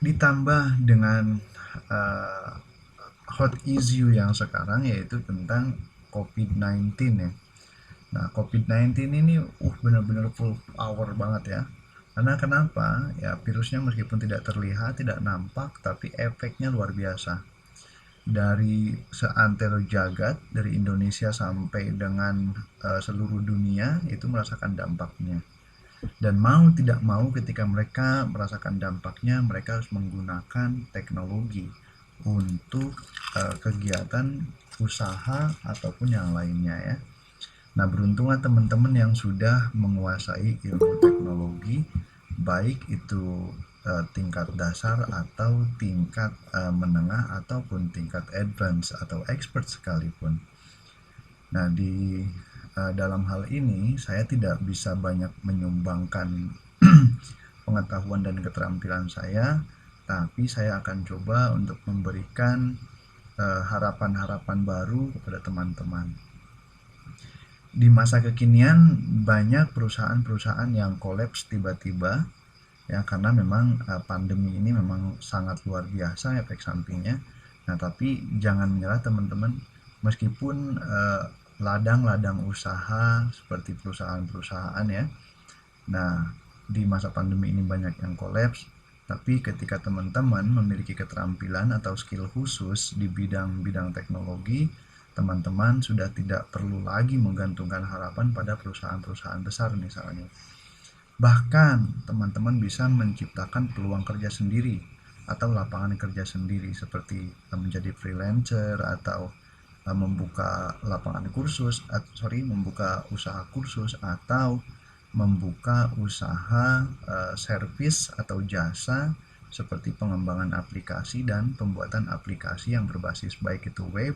Ditambah dengan uh, hot issue yang sekarang yaitu tentang COVID-19 ya. Nah, COVID-19 ini benar-benar full power banget ya. Karena kenapa? Ya virusnya meskipun tidak terlihat, tidak nampak, tapi efeknya luar biasa. Dari seantero jagat, dari Indonesia sampai dengan seluruh dunia itu merasakan dampaknya. Dan mau tidak mau ketika mereka merasakan dampaknya, mereka harus menggunakan teknologi untuk kegiatan usaha ataupun yang lainnya ya. Nah, beruntunglah teman-teman yang sudah menguasai ilmu teknologi, baik itu tingkat dasar atau tingkat menengah ataupun tingkat advance atau expert sekalipun. Nah, di dalam hal ini saya tidak bisa banyak menyumbangkan pengetahuan dan keterampilan saya, tapi saya akan coba untuk memberikan harapan-harapan baru kepada teman-teman. Di masa kekinian banyak perusahaan-perusahaan yang kolaps tiba-tiba ya, karena memang pandemi ini memang sangat luar biasa efek sampingnya. Nah, tapi jangan menyerah teman-teman, meskipun ladang-ladang usaha seperti perusahaan-perusahaan ya. Nah, di masa pandemi ini banyak yang kolaps, tapi ketika teman-teman memiliki keterampilan atau skill khusus di bidang-bidang teknologi, teman-teman sudah tidak perlu lagi menggantungkan harapan pada perusahaan-perusahaan besar misalnya. Bahkan teman-teman bisa menciptakan peluang kerja sendiri atau lapangan kerja sendiri seperti menjadi freelancer atau membuka lapangan kursus membuka usaha kursus atau membuka usaha servis atau jasa seperti pengembangan aplikasi dan pembuatan aplikasi yang berbasis baik itu web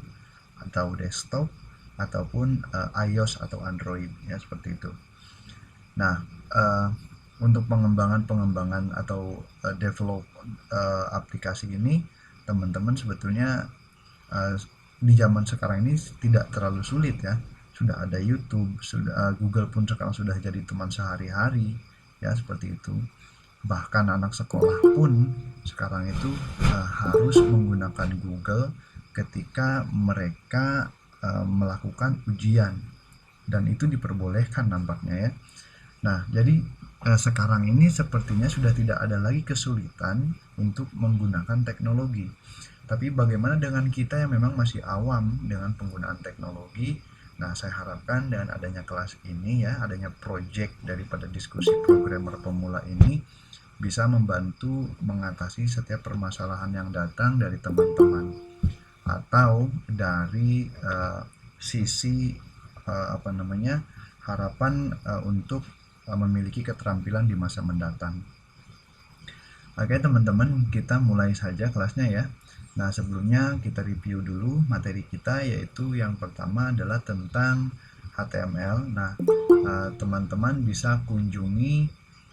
atau desktop ataupun iOS atau Android ya, seperti itu. Nah, untuk pengembangan atau develop aplikasi ini, teman-teman sebetulnya di zaman sekarang ini tidak terlalu sulit ya. Sudah ada YouTube, sudah Google pun sekarang sudah jadi teman sehari-hari ya, seperti itu. Bahkan anak sekolah pun sekarang itu harus menggunakan Google ketika mereka melakukan ujian, dan itu diperbolehkan nampaknya ya. Nah, jadi sekarang ini sepertinya sudah tidak ada lagi kesulitan untuk menggunakan teknologi. Tapi bagaimana dengan kita yang memang masih awam dengan penggunaan teknologi? Nah, saya harapkan dengan adanya kelas ini ya, adanya project daripada diskusi programmer pemula ini bisa membantu mengatasi setiap permasalahan yang datang dari teman-teman atau dari sisi harapan untuk memiliki keterampilan di masa mendatang. Oke teman-teman, kita mulai saja kelasnya ya. Nah, sebelumnya kita review dulu materi kita, yaitu yang pertama adalah tentang HTML. Nah, teman-teman bisa kunjungi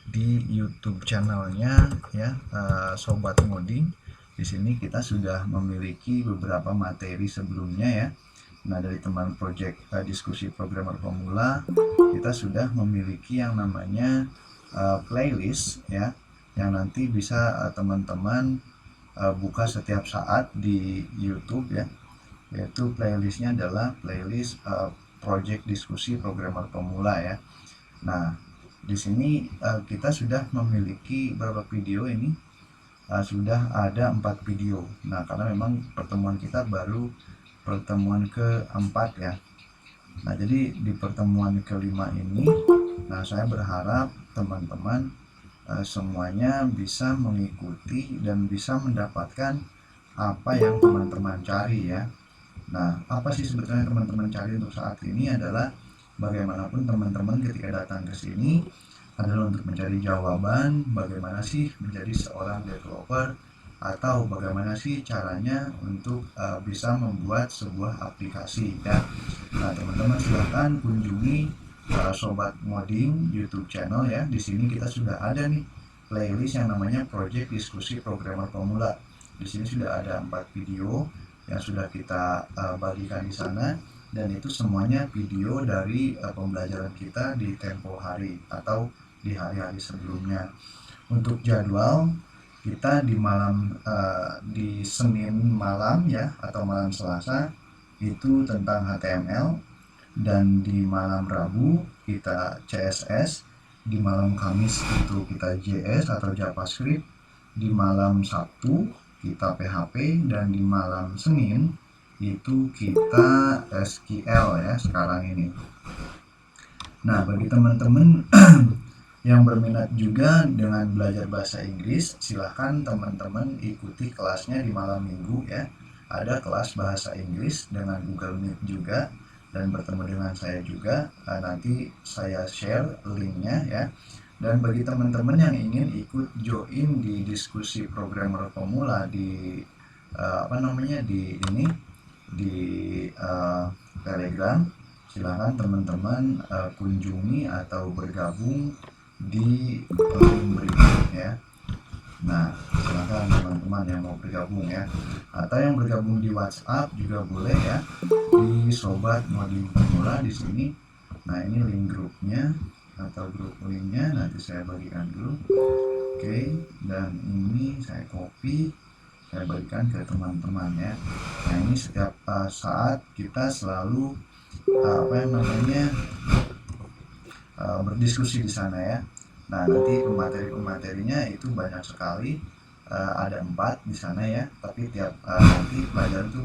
di YouTube channelnya ya, Sobat Ngoding. Di sini kita sudah memiliki beberapa materi sebelumnya ya. Nah, dari teman project diskusi programmer pemula, kita sudah memiliki yang namanya playlist ya, yang nanti bisa teman-teman buka setiap saat di YouTube ya, yaitu playlistnya adalah playlist project diskusi programmer pemula ya. Nah, di sini kita sudah memiliki beberapa video ini, sudah ada 4 video. Nah, karena memang pertemuan kita baru pertemuan keempat ya. Nah, jadi di pertemuan kelima ini, nah saya berharap teman-teman semuanya bisa mengikuti dan bisa mendapatkan apa yang teman-teman cari ya. Nah, apa sih sebetulnya teman-teman cari untuk saat ini adalah bagaimanapun teman-teman ketika datang ke sini adalah untuk mencari jawaban bagaimana sih menjadi seorang developer, atau bagaimana sih caranya untuk bisa membuat sebuah aplikasi ya. Nah, teman-teman silahkan kunjungi Sobat Ngoding YouTube channel ya. Di sini kita sudah ada nih playlist yang namanya Project Diskusi Programmer Pemula. Di sini sudah ada 4 video yang sudah kita bagikan di sana, dan itu semuanya video dari pembelajaran kita di tempo hari atau di hari-hari sebelumnya. Untuk jadwal kita di Senin malam ya, atau malam Selasa itu tentang HTML, dan di malam Rabu kita CSS, di malam Kamis itu kita JS atau JavaScript, di malam Sabtu kita PHP, dan di malam Senin itu kita SQL ya sekarang ini. Nah, bagi teman-teman yang berminat juga dengan belajar bahasa Inggris, silahkan teman-teman ikuti kelasnya di malam minggu ya. Ada kelas bahasa Inggris dengan Google Meet juga, dan bertemu dengan saya juga. Nanti saya share linknya ya. Dan bagi teman-teman yang ingin ikut join di diskusi programmer pemula di Telegram, silahkan teman-teman kunjungi atau bergabung di link berikut ya. Nah, silahkan teman-teman yang mau bergabung ya, atau yang bergabung di WhatsApp juga boleh ya, di Sobat Ngoding Pemula di sini. Nah, ini link grupnya atau grup linknya nanti saya bagikan dulu. Oke, dan ini saya copy, saya bagikan ke teman-teman ya. Nah, ini setiap saat kita selalu berdiskusi di sana ya. Nah, nanti materi-materinya itu banyak sekali, ada 4 di sana ya, tapi tiap nanti pelajaran itu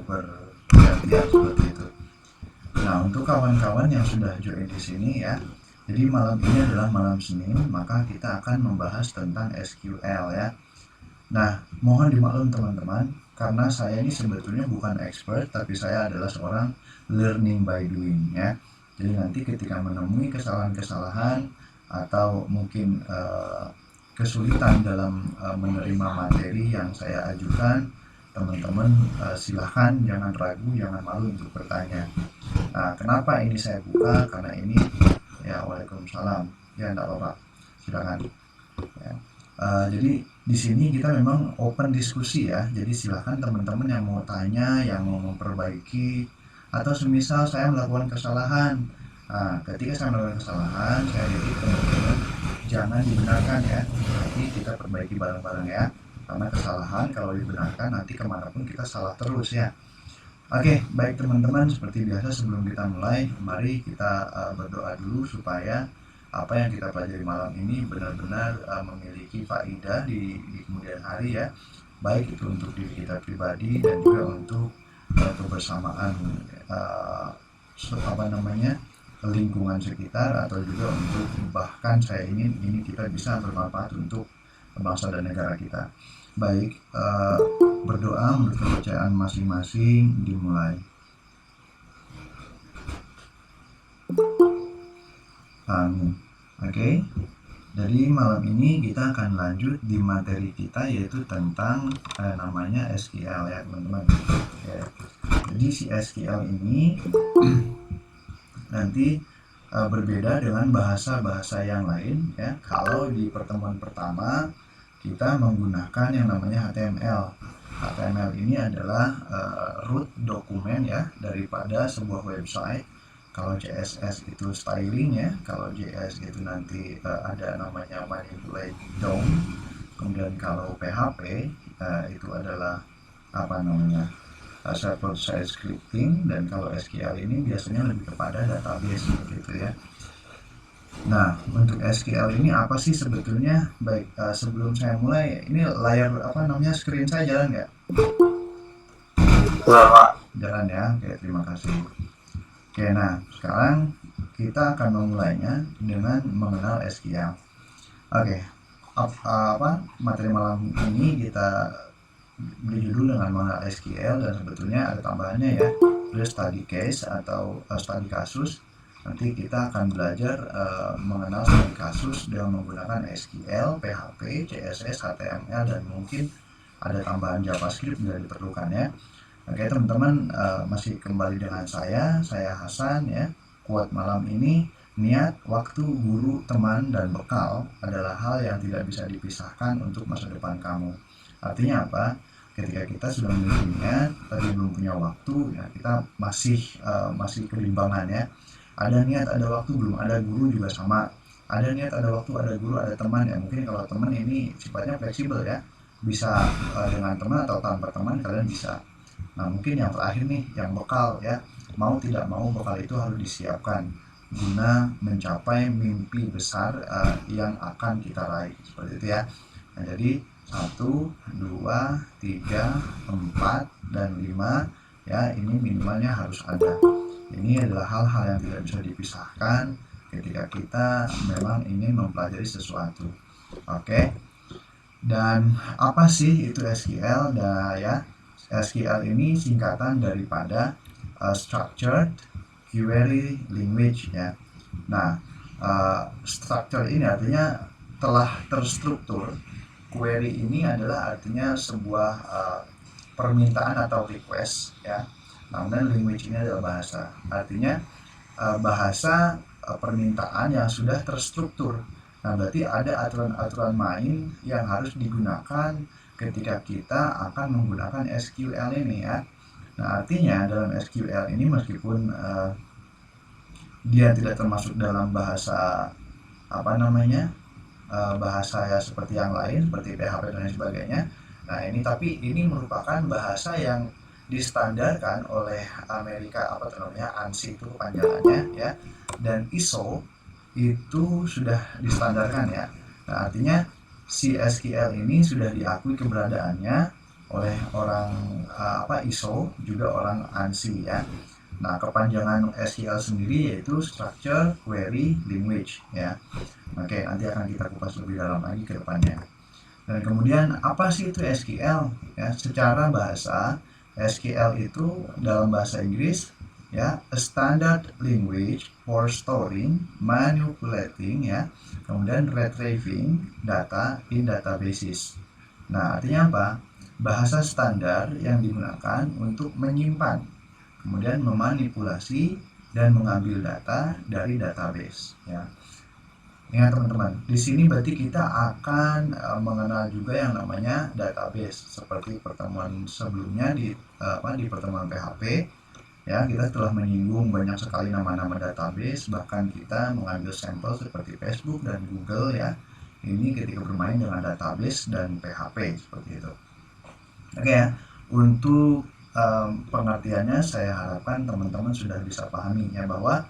bergantian seperti itu. Nah, untuk kawan-kawan yang sudah join di sini ya, jadi malam ini adalah malam Senin, maka kita akan membahas tentang SQL ya. Nah, mohon dimaklum teman-teman, karena saya ini sebetulnya bukan expert, tapi saya adalah seorang learning by doing ya. Jadi nanti ketika menemui kesalahan-kesalahan atau mungkin kesulitan dalam menerima materi yang saya ajukan, teman-teman silahkan jangan ragu, jangan malu untuk bertanya. Nah, kenapa ini saya buka? Karena ini ya, waalaikumsalam ya, enggak apa-apa, silakan ya. Jadi di sini kita memang open diskusi ya, jadi silahkan teman-teman yang mau tanya, yang mau memperbaiki, atau semisal saya melakukan kesalahan. Nah, ketika saya melakukan kesalahan, saya jadi teman-teman jangan dibenarkan ya, nanti kita perbaiki bareng-bareng ya, karena kesalahan kalau dibenarkan nanti kemanapun kita salah terus ya. Oke, baik teman-teman, seperti biasa sebelum kita mulai, mari kita berdoa dulu supaya apa yang kita pelajari malam ini benar-benar memiliki faedah di kemudian hari ya, baik itu untuk diri kita pribadi dan juga untuk kebersamaan lingkungan sekitar, atau juga untuk bahkan saya ingin ini kita bisa bermanfaat untuk bangsa dan negara kita. Baik, berdoa menurut kepercayaan masing-masing, dimulai. Amin. Oke. Jadi malam ini kita akan lanjut di materi kita, yaitu tentang namanya SQL ya teman-teman. Ya. Jadi si SQL ini nanti berbeda dengan bahasa-bahasa yang lain ya. Kalau di pertemuan pertama kita menggunakan yang namanya HTML. HTML ini adalah root dokumen ya daripada sebuah website. Kalau CSS itu styling ya, kalau JS itu nanti ada namanya manipulate DOM. Kemudian kalau PHP itu adalah server side scripting, dan kalau SQL ini biasanya lebih kepada database gitu ya. Nah, untuk SQL ini apa sih sebetulnya? Baik, sebelum saya mulai, ini layar screen saya jalan nggak? Jalan ya, oke, terima kasih. Oke, nah sekarang kita akan memulainya dengan mengenal SQL. Oke, materi malam ini kita beri judul dengan mengenal SQL, dan sebetulnya ada tambahannya ya, plus study case atau studi kasus. Nanti kita akan belajar mengenal studi kasus dengan menggunakan SQL, PHP, CSS, HTML, dan mungkin ada tambahan JavaScript bila diperlukan ya. Oke teman-teman, masih kembali dengan saya Hasan ya. Quote malam ini, niat, waktu, guru, teman, dan bekal adalah hal yang tidak bisa dipisahkan untuk masa depan kamu. Artinya apa? Ketika kita sudah memiliki niat tapi belum punya waktu ya, kita masih kebimbangan ya. Ada niat, ada waktu, belum ada guru juga sama. ada niat, ada waktu, ada guru, ada teman ya. Mungkin kalau teman ini sifatnya fleksibel ya, bisa dengan teman atau tanpa teman kalian bisa. Nah mungkin yang terakhir nih, yang bekal ya, mau tidak mau bekal itu harus disiapkan guna mencapai mimpi besar yang akan kita raih, seperti itu ya. Nah jadi 1, 2, 3, 4, dan 5 ya, ini minimalnya harus ada. Ini adalah hal-hal yang tidak bisa dipisahkan ketika kita memang ingin mempelajari sesuatu. Oke. Dan apa sih itu SQL? Nah ya, SQL ini singkatan daripada Structured Query Language ya. Nah, structure ini artinya telah terstruktur. Query ini adalah artinya sebuah permintaan atau request ya. Namun language ini adalah bahasa. Artinya bahasa permintaan yang sudah terstruktur. Nah, berarti ada aturan-aturan main yang harus digunakan ketika kita akan menggunakan SQL ini ya. Nah, artinya dalam SQL ini meskipun dia tidak termasuk dalam bahasa bahasa ya seperti yang lain seperti PHP dan lain sebagainya. Nah, tapi ini merupakan bahasa yang distandarkan oleh Amerika ANSI itu kepanjangannya ya, dan ISO itu sudah distandarkan ya. Nah, artinya si SQL ini sudah diakui keberadaannya oleh orang ISO, juga orang ANSI ya. Nah, kepanjangan SQL sendiri yaitu Structure Query Language ya. Oke, nanti akan kita kupas lebih dalam lagi ke depannya. Dan kemudian apa sih itu SQL? Ya, secara bahasa SQL itu dalam bahasa Inggris ya, a standard language for storing, manipulating ya, kemudian retrieving data in databases. Nah, artinya apa? Bahasa standar yang digunakan untuk menyimpan, kemudian memanipulasi dan mengambil data dari database ya. Ingat teman-teman, di sini berarti kita akan mengenal juga yang namanya database. Seperti pertemuan sebelumnya di pertemuan PHP ya, kita telah menyinggung banyak sekali nama-nama database, bahkan kita mengambil sampel seperti Facebook dan Google ya. Ini ketika bermain dengan database dan PHP seperti itu. Oke ya, untuk pengertiannya saya harapkan teman-teman sudah bisa pahami ya, bahwa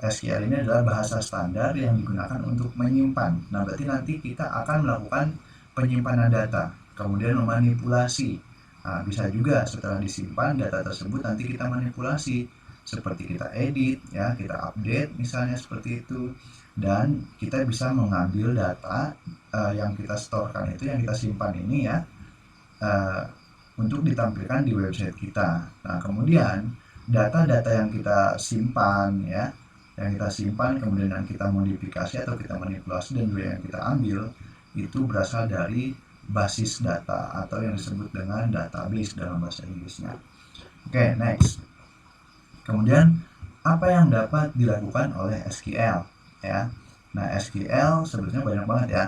SQL ini adalah bahasa standar yang digunakan untuk menyimpan. Nah, berarti nanti kita akan melakukan penyimpanan data, kemudian memanipulasi. Nah, bisa juga setelah disimpan data tersebut nanti kita manipulasi, seperti kita edit, ya, kita update misalnya seperti itu, dan kita bisa mengambil data yang kita storekan itu, yang kita simpan ini ya, untuk ditampilkan di website kita. Nah, kemudian data-data yang kita simpan ya, kemudian yang kita modifikasi atau kita manipulasi dan juga yang kita ambil itu berasal dari basis data atau yang disebut dengan database dalam bahasa Inggrisnya. Oke, next. Kemudian apa yang dapat dilakukan oleh SQL ya? Nah, SQL sebetulnya banyak banget ya.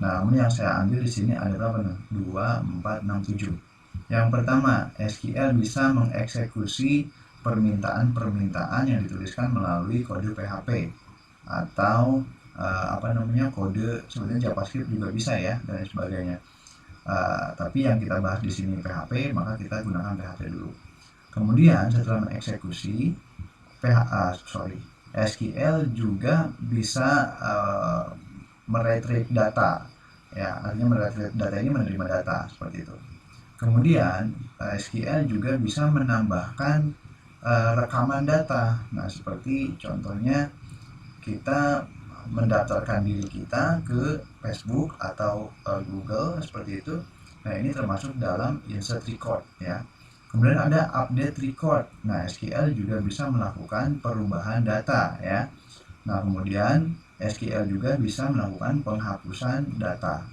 Nah, namun yang saya ambil di sini ada berapa nih? 2, 4, 6, 7. Yang pertama, SQL bisa mengeksekusi permintaan-permintaan yang dituliskan melalui kode PHP atau kode sebetulnya JavaScript juga bisa ya, dan sebagainya. Tapi yang kita bahas di sini PHP, maka kita gunakan PHP dulu. Kemudian setelah mengeksekusi SQL juga bisa meretrieve data ya, artinya meretrieve data ini menerima data seperti itu. Kemudian SQL juga bisa menambahkan rekaman data. Nah, seperti contohnya kita mendaftarkan diri kita ke Facebook atau Google seperti itu. Nah, ini termasuk dalam insert record ya. Kemudian ada update record. Nah, SQL juga bisa melakukan perubahan data ya. Nah, kemudian SQL juga bisa melakukan penghapusan data.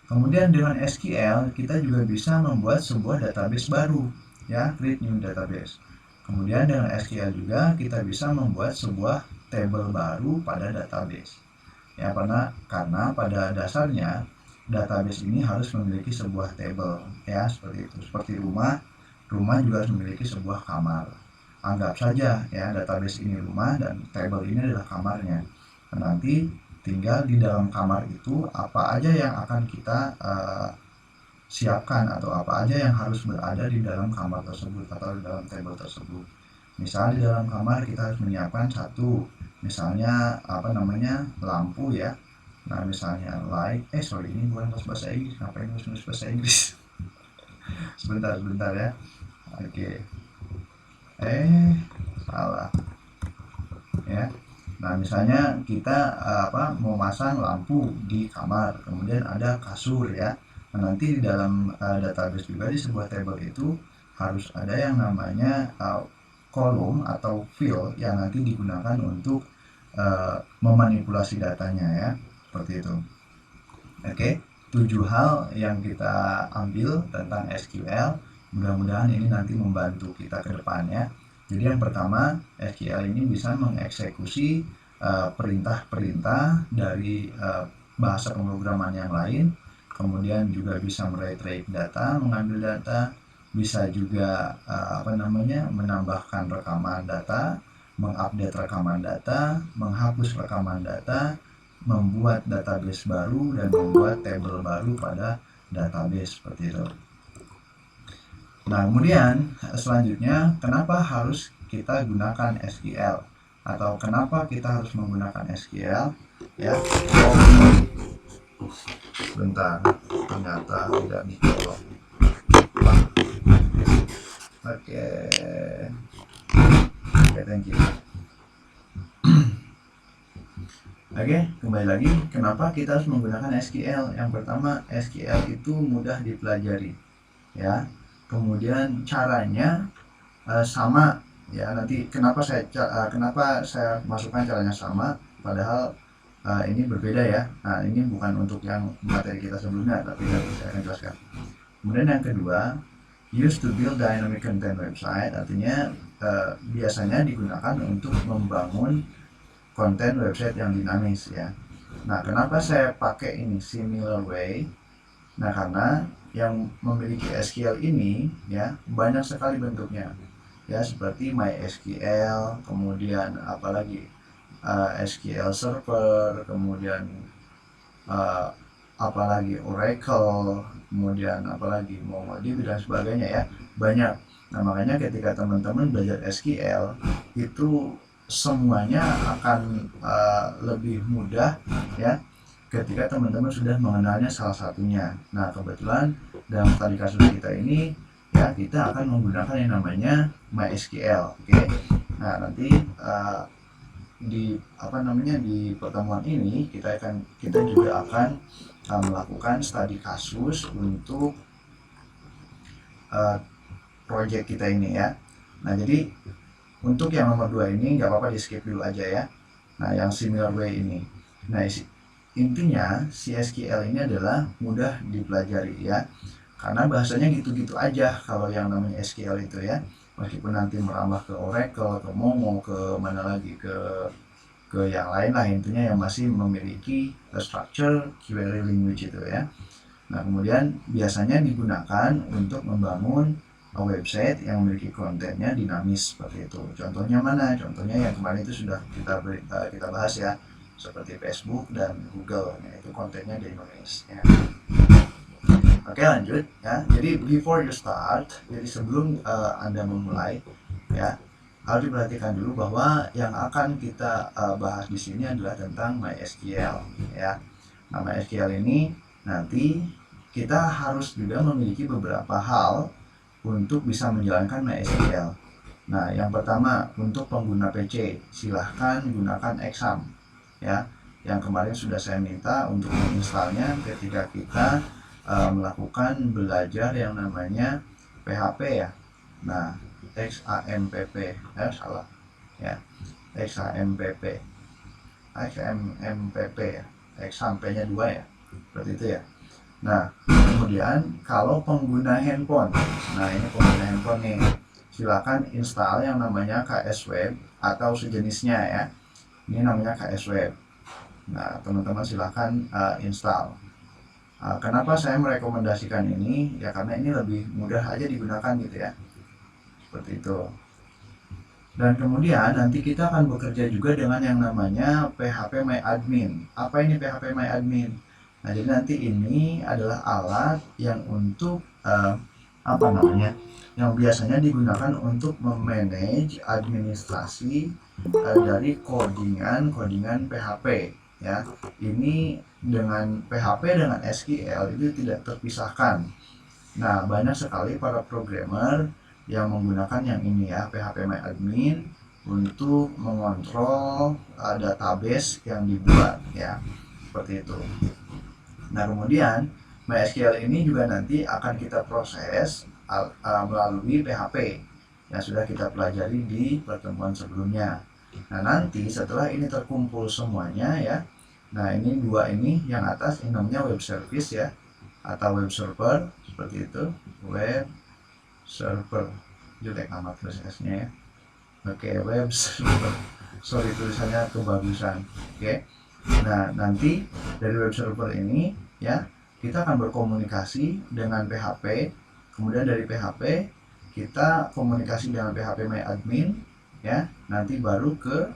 Kemudian dengan SQL kita juga bisa membuat sebuah database baru ya, create new database. Kemudian dengan SQL juga kita bisa membuat sebuah table baru pada database. Ya, karena pada dasarnya database ini harus memiliki sebuah table ya, seperti itu. Seperti rumah juga harus memiliki sebuah kamar. Anggap saja ya, database ini rumah dan table ini adalah kamarnya. Nanti tinggal di dalam kamar itu apa aja yang akan kita siapkan atau apa aja yang harus berada di dalam kamar tersebut atau di dalam table tersebut. Misalnya di dalam kamar kita harus menyiapkan satu, misalnya apa namanya, lampu ya. Nah misalnya light, sorry ini bukan bahasa Inggris, ngapain nulis bahasa Inggris? sebentar ya. Oke. Salah ya. Nah misalnya kita mau masang lampu di kamar, kemudian ada kasur ya. Nah, nanti di dalam database juga di sebuah table itu harus ada yang namanya kolom atau field yang nanti digunakan untuk memanipulasi datanya ya, seperti itu. Oke, 7 hal yang kita ambil tentang SQL. Mudah-mudahan ini nanti membantu kita ke depannya. Jadi yang pertama, SQL ini bisa mengeksekusi perintah-perintah dari bahasa pemrograman yang lain. Kemudian juga bisa meretrieve data, mengambil data, bisa juga menambahkan rekaman data, mengupdate rekaman data, menghapus rekaman data, membuat database baru, dan membuat table baru pada database seperti itu. Nah, kemudian selanjutnya kenapa harus kita gunakan SQL atau kenapa kita harus menggunakan SQL ya? Bentar, ternyata tidak ditolong. Oke, thank you. Oke, kembali lagi. Kenapa kita harus menggunakan SQL? Yang pertama, SQL itu mudah dipelajari, ya. Kemudian caranya sama, ya. Nanti kenapa saya masukkan caranya sama, padahal ini berbeda ya. Nah, ini bukan untuk yang materi kita sebelumnya, tapi nanti saya akan jelaskan. Kemudian yang kedua, used to build dynamic content website, artinya biasanya digunakan untuk membangun konten website yang dinamis ya. Nah, kenapa saya pakai ini SimilarWay? Nah, karena yang memiliki SQL ini ya banyak sekali bentuknya. Ya, seperti MySQL, kemudian apalagi SQL Server, kemudian apalagi Oracle, kemudian apalagi MongoDB dan sebagainya ya. Banyak. Nah, makanya ketika teman-teman belajar SQL itu semuanya akan lebih mudah ya ketika teman-teman sudah mengenalnya salah satunya. Nah, kebetulan dalam studi kasus kita ini ya kita akan menggunakan yang namanya MySQL. Oke. Nah, nanti di pertemuan ini kita juga akan melakukan studi kasus untuk project kita ini ya. Nah, jadi untuk yang nomor 2 ini nggak apa-apa di skip dulu aja ya. Nah, yang SimilarWay ini. Nah, intinya si SQL ini adalah mudah dipelajari ya. Karena bahasanya gitu-gitu aja kalau yang namanya SQL itu ya. Meskipun nanti merambah ke Oracle, ke Mongo, ke mana lagi, ke yang lain lah, intinya yang masih memiliki structure query language itu ya. Nah, kemudian biasanya digunakan untuk membangun website yang memiliki kontennya dinamis seperti itu. Contohnya mana? Contohnya yang kemarin itu sudah kita bahas ya, seperti Facebook dan Google, yaitu kontennya dinamis. Ya. Oke, lanjut ya. Jadi before you start, jadi sebelum Anda memulai ya, harus diperhatikan dulu bahwa yang akan kita bahas di sini adalah tentang MySQL ya. Nah, MySQL ini nanti kita harus juga memiliki beberapa hal untuk bisa menjalankan MySQL. Nah, yang pertama untuk pengguna PC, silahkan gunakan Exam ya. Yang kemarin sudah saya minta untuk menginstalnya ketika kita melakukan belajar yang namanya PHP ya. Nah, XAMPP, salah ya, XAMPP ya, Exam-nya 2 ya, seperti itu ya. Nah, kemudian kalau pengguna handphone, nah ini pengguna handphone nih, silakan install yang namanya KS Web atau sejenisnya ya. Ini namanya KS Web. Nah, teman-teman silakan install. Kenapa saya merekomendasikan ini? Ya karena ini lebih mudah aja digunakan gitu ya. Seperti itu. Dan kemudian nanti kita akan bekerja juga dengan yang namanya phpMyAdmin. Apa ini phpMyAdmin? Nah, jadi nanti ini adalah alat yang untuk apa namanya? Yang biasanya digunakan untuk memanage administrasi dari codingan PHP ya. Ini dengan PHP dengan SQL itu tidak terpisahkan. Nah, banyak sekali para programmer yang menggunakan yang ini ya, phpMyAdmin untuk mengontrol database yang dibuat ya, seperti itu. Nah, kemudian MySQL ini juga nanti akan kita proses melalui PHP yang sudah kita pelajari di pertemuan sebelumnya. Nah, nanti setelah ini terkumpul semuanya ya, nah ini dua ini yang atas ini namanya web service ya, atau web server seperti itu, web server, jelek amat tulis S-nya ya. Oke, web server, sorry tulisannya kebagusan. Oke, nah nanti dari web server ini ya kita akan berkomunikasi dengan PHP, kemudian dari PHP kita komunikasi dengan phpMyAdmin ya, nanti baru ke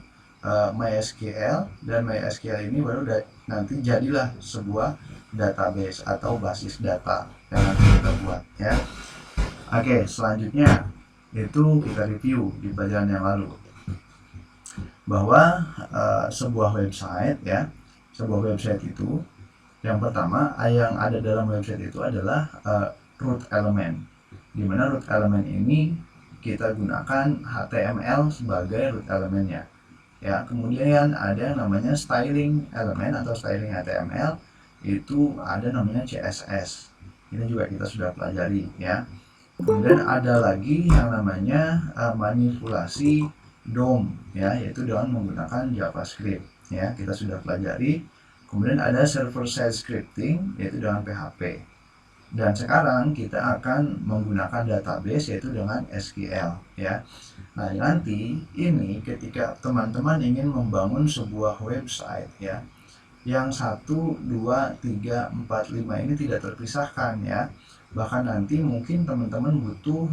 MySQL, dan MySQL ini baru nanti jadilah sebuah database atau basis data yang nanti kita buat ya. Oke, selanjutnya itu kita review di pelajaran yang lalu bahwa sebuah website ya, sebuah website itu yang pertama yang ada dalam website itu adalah root element, di mana root element ini kita gunakan HTML sebagai root elementnya ya. Kemudian ada yang namanya styling element atau styling HTML, itu ada namanya CSS, ini juga kita sudah pelajari ya. Kemudian ada lagi yang namanya manipulasi DOM ya, yaitu dengan menggunakan JavaScript ya, kita sudah pelajari. Kemudian ada server side scripting, yaitu dengan PHP. Dan sekarang kita akan menggunakan database, yaitu dengan SQL ya. Nah, nanti ini ketika teman-teman ingin membangun sebuah website ya, yang 1, 2, 3, 4, 5 ini tidak terpisahkan ya. Bahkan nanti mungkin teman-teman butuh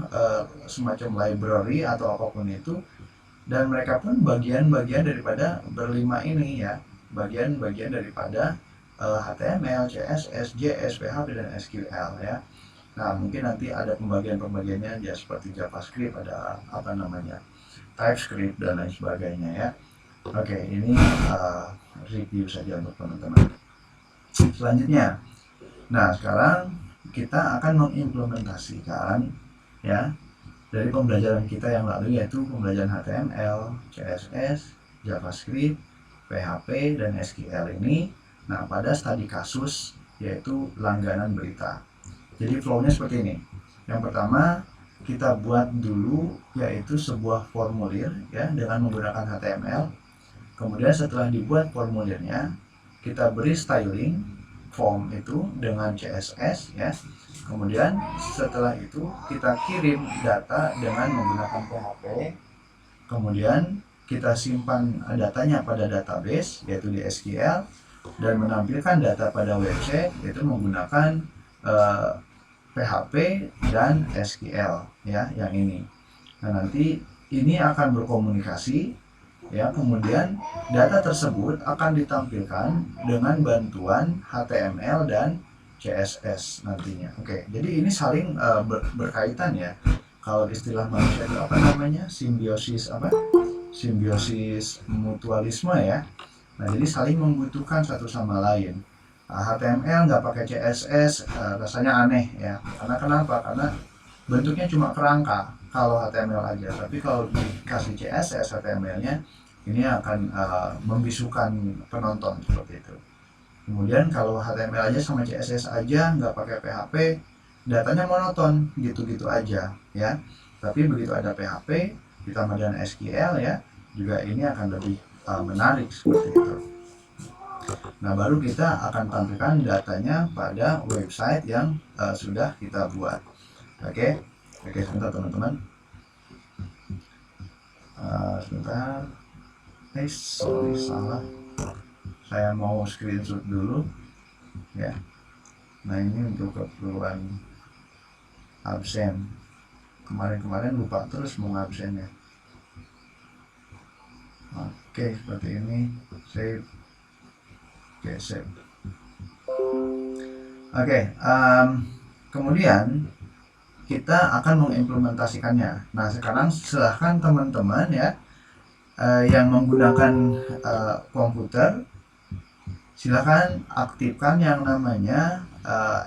semacam library atau apapun itu, dan mereka pun bagian-bagian daripada berlima ini ya, bagian-bagian daripada HTML, CSS, JS, PHP, dan SQL ya. Nah, mungkin nanti ada pembagian-pembagiannya ya, seperti JavaScript, ada apa namanya, TypeScript, dan lain sebagainya ya. Oke, ini review saja untuk teman-teman. Selanjutnya, nah sekarang kita akan mengimplementasikan ya dari pembelajaran kita yang lalu, yaitu pembelajaran HTML, CSS, JavaScript, PHP, dan SQL ini. Nah, pada studi kasus, yaitu langganan berita. Jadi flow-nya seperti ini. Yang pertama, kita buat dulu yaitu sebuah formulir ya dengan menggunakan HTML. Kemudian setelah dibuat formulirnya, kita beri styling form itu dengan CSS ya. Kemudian setelah itu kita kirim data dengan menggunakan PHP. Kemudian kita simpan datanya pada database, yaitu di SQL, dan menampilkan data pada website, yaitu menggunakan PHP dan SQL ya, yang ini. Nah, nanti ini akan berkomunikasi ya, kemudian data tersebut akan ditampilkan dengan bantuan HTML dan CSS nantinya. Oke, jadi ini saling berkaitan ya. Kalau istilah manusia itu apa namanya, simbiosis apa, simbiosis mutualisme ya. Nah, jadi saling membutuhkan satu sama lain. HTML nggak pakai CSS rasanya aneh ya, karena kenapa, karena bentuknya cuma kerangka kalau HTML aja, tapi kalau dikasih CSS HTML-nya ini akan membisukan penonton seperti itu. Kemudian kalau HTML aja sama CSS aja nggak pakai PHP, datanya monoton gitu-gitu aja ya. Tapi begitu ada PHP ditambah dengan SQL ya, juga ini akan lebih menarik seperti itu. Nah, baru kita akan tampilkan datanya pada website yang sudah kita buat. Oke, sebentar teman-teman. Sebentar. Sorry, salah. Saya mau screenshot dulu ya. Nah, ini untuk keperluan absen. Kemarin lupa terus mau absen ya. Oke, seperti ini. Save. Oke, save. Oke, kemudian kita akan mengimplementasikannya. Nah, sekarang silahkan teman-teman ya yang menggunakan komputer, silahkan aktifkan yang namanya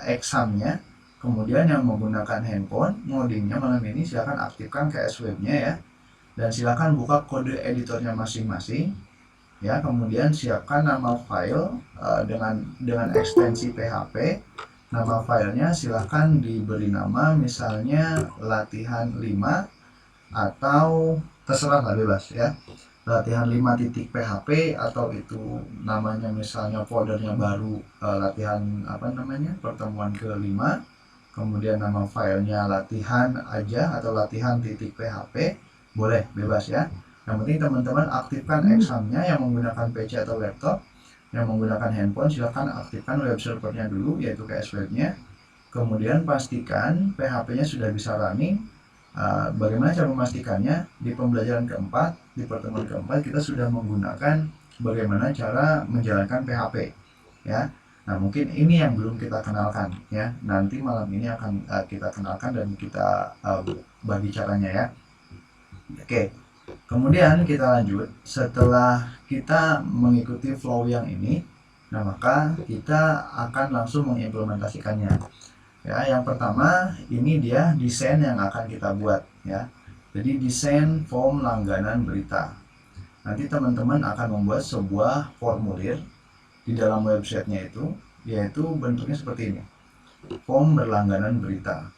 examnya. Kemudian yang menggunakan handphone, ngodingnya malam ini silahkan aktifkan KS Web-nya ya. Dan silahkan buka kode editornya masing-masing. Ya, kemudian siapkan nama file dengan ekstensi PHP. Nama filenya silahkan diberi nama misalnya latihan 5 atau terserah lah, bebas ya. Latihan 5.php atau itu namanya misalnya foldernya baru latihan pertemuan kelima, kemudian nama filenya latihan aja atau latihan.php, boleh, bebas ya. Yang penting teman-teman aktifkan examnya yang menggunakan PC atau laptop. Yang menggunakan handphone silahkan aktifkan web servernya dulu, yaitu KS Web-nya. Kemudian pastikan PHP-nya sudah bisa running. Bagaimana cara memastikannya? Di pembelajaran keempat, di pertemuan keempat kita sudah menggunakan bagaimana cara menjalankan PHP ya. Nah, mungkin ini yang belum kita kenalkan ya. Nanti malam ini akan kita kenalkan dan kita bagi caranya ya. Oke. Kemudian kita lanjut, setelah kita mengikuti flow yang ini, nah maka kita akan langsung mengimplementasikannya. Ya, yang pertama ini dia desain yang akan kita buat ya. Jadi desain form langganan berita. Nanti teman-teman akan membuat sebuah formulir di dalam websitenya itu, yaitu bentuknya seperti ini. Form berlangganan berita.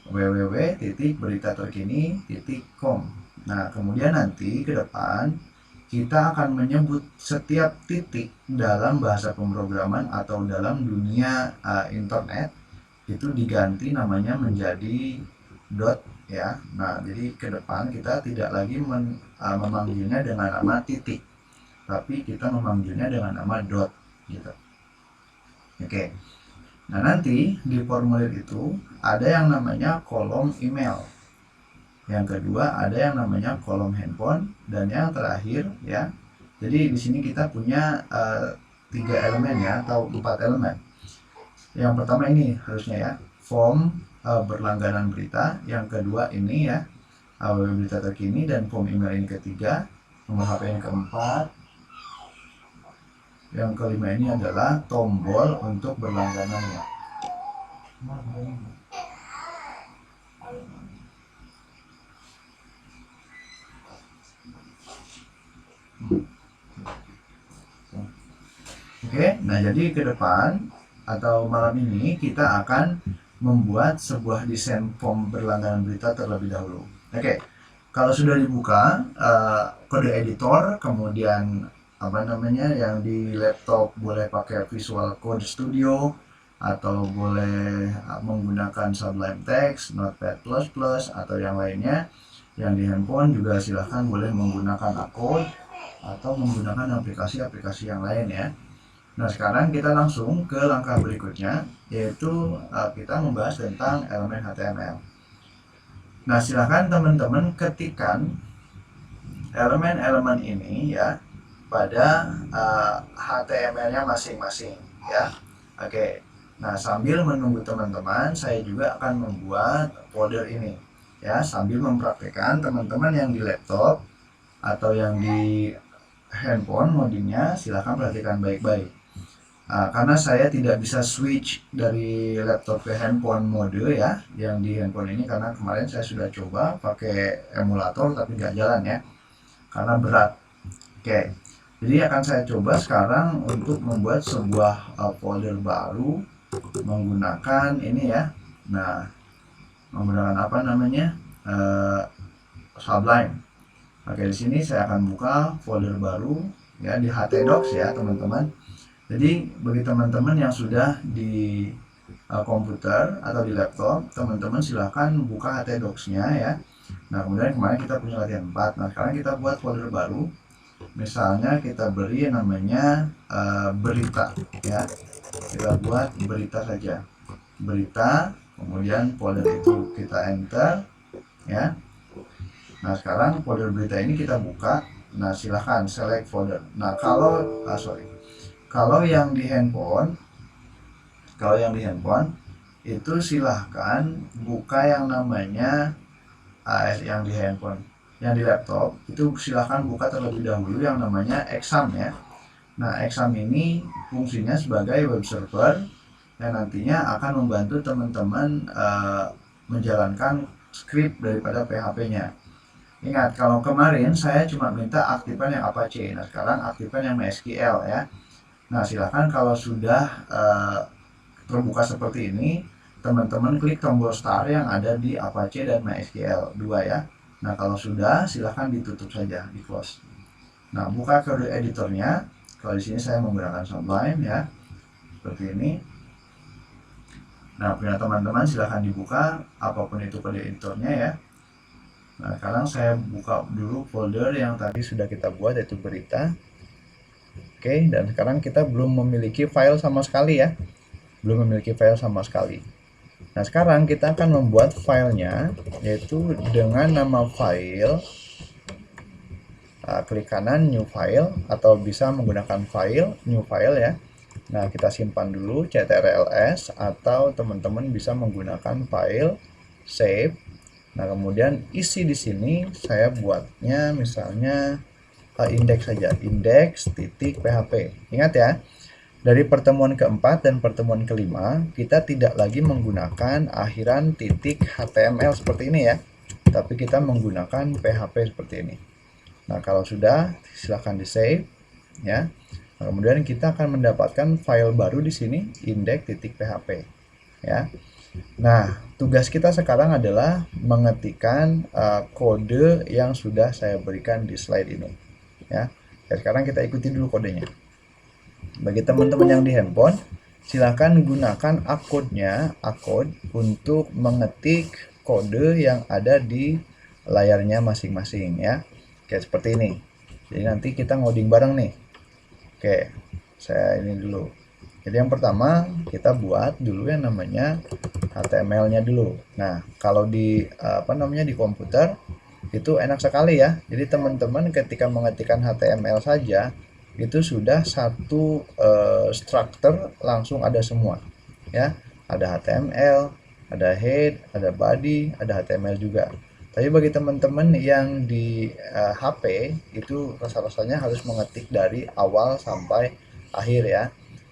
www.beritaterkini.com. Nah, kemudian nanti ke depan kita akan menyebut setiap titik dalam bahasa pemrograman atau dalam dunia internet itu diganti namanya menjadi dot ya. Nah, jadi ke depan kita tidak lagi memanggilnya dengan nama titik, tapi kita memanggilnya dengan nama dot gitu. Oke. Nah, nanti di formulir itu ada yang namanya kolom email. Yang kedua ada yang namanya kolom handphone, dan yang terakhir ya. Jadi di sini kita punya 3 elemen ya, atau 4 elemen. Yang pertama ini harusnya ya, form berlangganan berita. Yang kedua ini ya, berita terkini, dan form email ini ketiga. Nomor HP yang keempat. Yang kelima ini adalah tombol untuk berlangganannya. Oke, nah jadi ke depan atau malam ini kita akan membuat sebuah desain form berlangganan berita terlebih dahulu. Oke, kalau sudah dibuka kode editor, kemudian yang di laptop boleh pakai Visual Code Studio atau boleh menggunakan Sublime Text, Notepad++, atau yang lainnya. Yang di handphone juga silahkan boleh menggunakan Accord atau menggunakan aplikasi-aplikasi yang lain ya. Nah, sekarang kita langsung ke langkah berikutnya, yaitu kita membahas tentang elemen HTML. Nah, silahkan teman-teman ketikkan elemen-elemen ini ya pada HTML-nya masing-masing ya. Oke. Nah, sambil menunggu teman-teman, saya juga akan membuat folder ini ya, sambil mempraktikkan. Teman-teman yang di laptop atau yang di handphone modingnya silahkan perhatikan baik-baik. Karena saya tidak bisa switch dari laptop ke handphone mode ya, yang di handphone ini, karena kemarin saya sudah coba pakai emulator tapi nggak jalan ya, karena berat. Oke, jadi akan saya coba sekarang untuk membuat sebuah folder baru menggunakan ini ya. Nah, menggunakan Sublime. Oke, di sini saya akan buka folder baru ya di htdocs ya teman-teman. Jadi bagi teman-teman yang sudah di komputer atau di laptop, teman-teman silahkan buka htdocs-nya ya. Nah, kemudian kemarin kita punya latihan 4. Nah, sekarang kita buat folder baru. Misalnya kita beri namanya berita ya. Kita buat berita saja. Berita, kemudian folder itu kita enter ya. Nah, sekarang folder berita ini kita buka. Nah, silahkan select folder. Nah, kalau yang di handphone, itu silahkan buka yang namanya yang di handphone. Yang di laptop itu silahkan buka terlebih dahulu yang namanya exam ya. Nah, exam ini fungsinya sebagai web server yang nantinya akan membantu teman-teman menjalankan script daripada PHP-nya. Ingat, kalau kemarin saya cuma minta aktifkan yang Apache, nah sekarang aktifkan yang MySQL ya. Nah, silakan kalau sudah terbuka seperti ini, teman-teman klik tombol start yang ada di Apache dan MySQL 2 ya. Nah, kalau sudah, silahkan ditutup saja, di close. Nah, buka kode editornya. Kalau di sini saya menggunakan Sublime ya, seperti ini. Nah, punya teman-teman silahkan dibuka apapun itu kode editornya ya. Nah, sekarang saya buka dulu folder yang tadi sudah kita buat, yaitu berita. Oke, dan sekarang kita belum memiliki file sama sekali ya. Belum memiliki file sama sekali. Nah, sekarang kita akan membuat filenya, yaitu dengan nama file. Klik kanan new file, atau bisa menggunakan file new file ya. Nah, kita simpan dulu ctrls, atau teman-teman bisa menggunakan file save. Nah, kemudian isi di sini saya buatnya misalnya index saja, index.php. Ingat ya, dari pertemuan keempat dan pertemuan kelima kita tidak lagi menggunakan akhiran .html seperti ini ya, tapi kita menggunakan PHP seperti ini. Nah, kalau sudah, silahkan di save ya. Nah, kemudian kita akan mendapatkan file baru di sini, index.php ya. Nah, tugas kita sekarang adalah mengetikkan kode yang sudah saya berikan di slide ini ya. Sekarang kita ikuti dulu kodenya. Bagi teman-teman yang di handphone, silakan gunakan akun untuk mengetik kode yang ada di layarnya masing-masing ya. Oke, seperti ini. Jadi nanti kita ngoding bareng nih. Oke, saya ini dulu. Jadi yang pertama kita buat dulu yang namanya HTML-nya dulu. Nah, kalau di di komputer itu enak sekali ya. Jadi teman-teman ketika mengetikkan HTML saja itu sudah satu struktur langsung ada semua. Ya, ada HTML, ada head, ada body, ada HTML juga. Tapi bagi teman-teman yang di HP itu rasa-rasanya harus mengetik dari awal sampai akhir ya.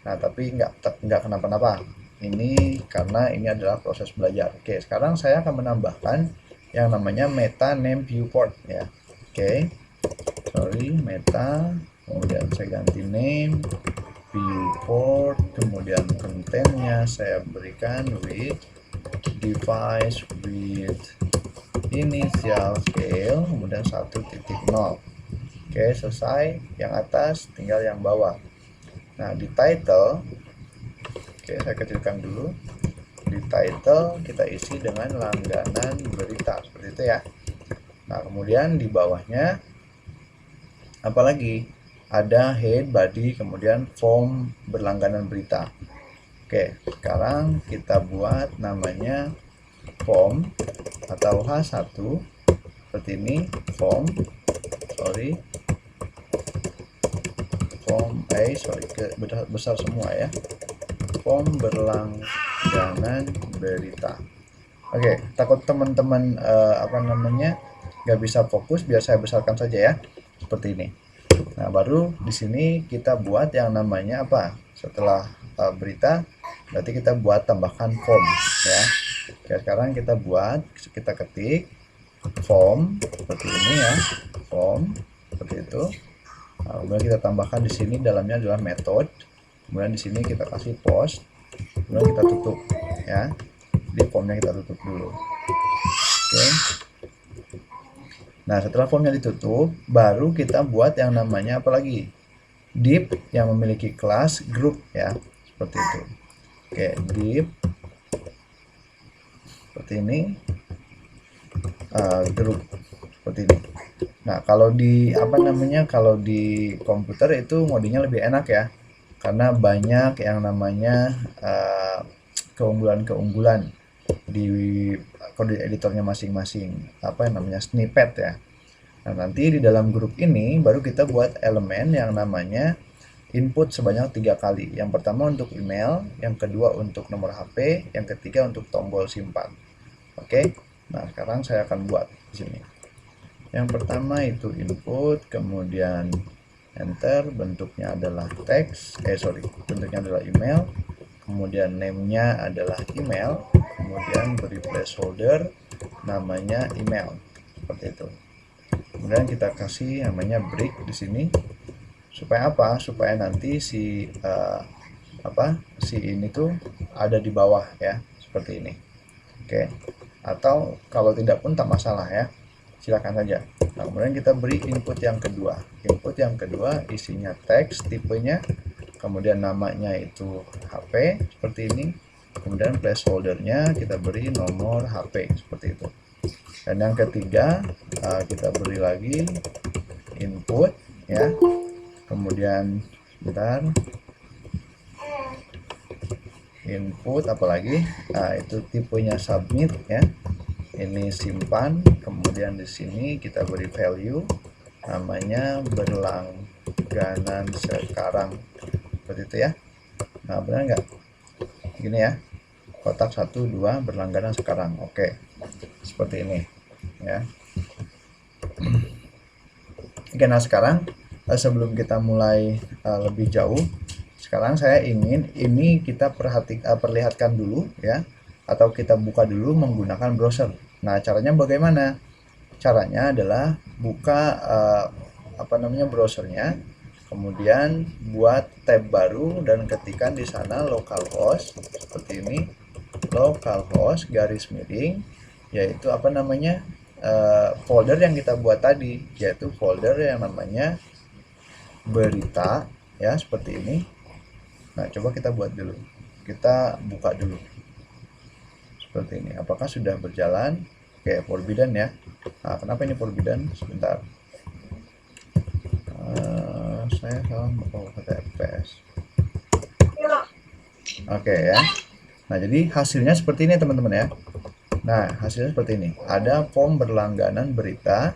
Nah, tapi nggak kenapa-napa. Ini karena ini adalah proses belajar. Oke, sekarang saya akan menambahkan yang namanya meta name viewport ya. Oke, meta, kemudian saya ganti name viewport, kemudian kontennya saya berikan with device with initial scale, kemudian 1.0. Oke, selesai. Yang atas tinggal yang bawah. Nah, di title, oke, saya kecilkan dulu. Di title kita isi dengan langganan berita seperti itu ya. Nah, kemudian di bawahnya apalagi ada head, body, kemudian form berlangganan berita. Oke, sekarang kita buat namanya form atau H1 seperti ini, form besar semua ya, form berlangganan berita. Oke, takut teman-teman nggak bisa fokus, biar saya besarkan saja ya, seperti ini. Nah, baru di sini kita buat yang namanya apa? Setelah berita, berarti kita buat tambahkan form ya. Oke, sekarang kita ketik form seperti ini ya, form seperti itu. Nah, kemudian kita tambahkan di sini dalamnya adalah method. Kemudian di sini kita kasih post. Kemudian kita tutup ya. Di formnya kita tutup dulu. Oke. Nah, setelah formnya ditutup, baru kita buat yang namanya apa lagi? Div yang memiliki kelas group ya, seperti itu. Oke, div seperti ini, group seperti ini. Nah, kalau di kalau di komputer itu ngodingnya lebih enak ya, karena banyak yang namanya keunggulan-keunggulan di kode editornya masing-masing, snippet ya. Nah, nanti di dalam grup ini baru kita buat elemen yang namanya input sebanyak 3 kali. Yang pertama untuk email, yang kedua untuk nomor HP, yang ketiga untuk tombol simpan. Oke. Nah, sekarang saya akan buat di sini. Yang pertama itu input, kemudian enter, bentuknya adalah teks, bentuknya adalah email, kemudian name-nya adalah email, kemudian beri placeholder namanya email, seperti itu. Kemudian kita kasih namanya break di sini. Supaya apa? Supaya nanti si ini tuh ada di bawah ya, seperti ini. Oke. Atau kalau tidak pun tak masalah ya. Silakan saja. Nah, kemudian kita beri input yang kedua. Input yang kedua isinya teks, tipenya, kemudian namanya itu HP seperti ini. Kemudian placeholdernya kita beri nomor HP seperti itu. Dan yang ketiga kita beri lagi input ya. Kemudian bentar, input apalagi, nah itu tipenya submit ya, ini simpan, kemudian di sini kita beri value namanya berlangganan sekarang, seperti itu ya. Nah, benar nggak gini ya, kotak 1 2 berlangganan sekarang. Oke, seperti ini ya. Oke, nah sekarang sebelum kita mulai lebih jauh, sekarang saya ingin ini kita perlihatkan dulu ya, atau kita buka dulu menggunakan browser. Nah, caranya bagaimana? Caranya adalah buka browsernya, kemudian buat tab baru dan ketikkan di sana localhost seperti ini, localhost garis miring, yaitu folder yang kita buat tadi, yaitu folder yang namanya berita ya, seperti ini. Nah, coba kita buat dulu, kita buka dulu seperti ini. Apakah sudah berjalan? Oke, forbidden ya. Nah, kenapa ini forbidden? Sebentar, saya salah mau ke TFS. Oke ya. Nah, jadi hasilnya seperti ini teman-teman ya. Nah, hasilnya seperti ini. Ada form berlangganan berita,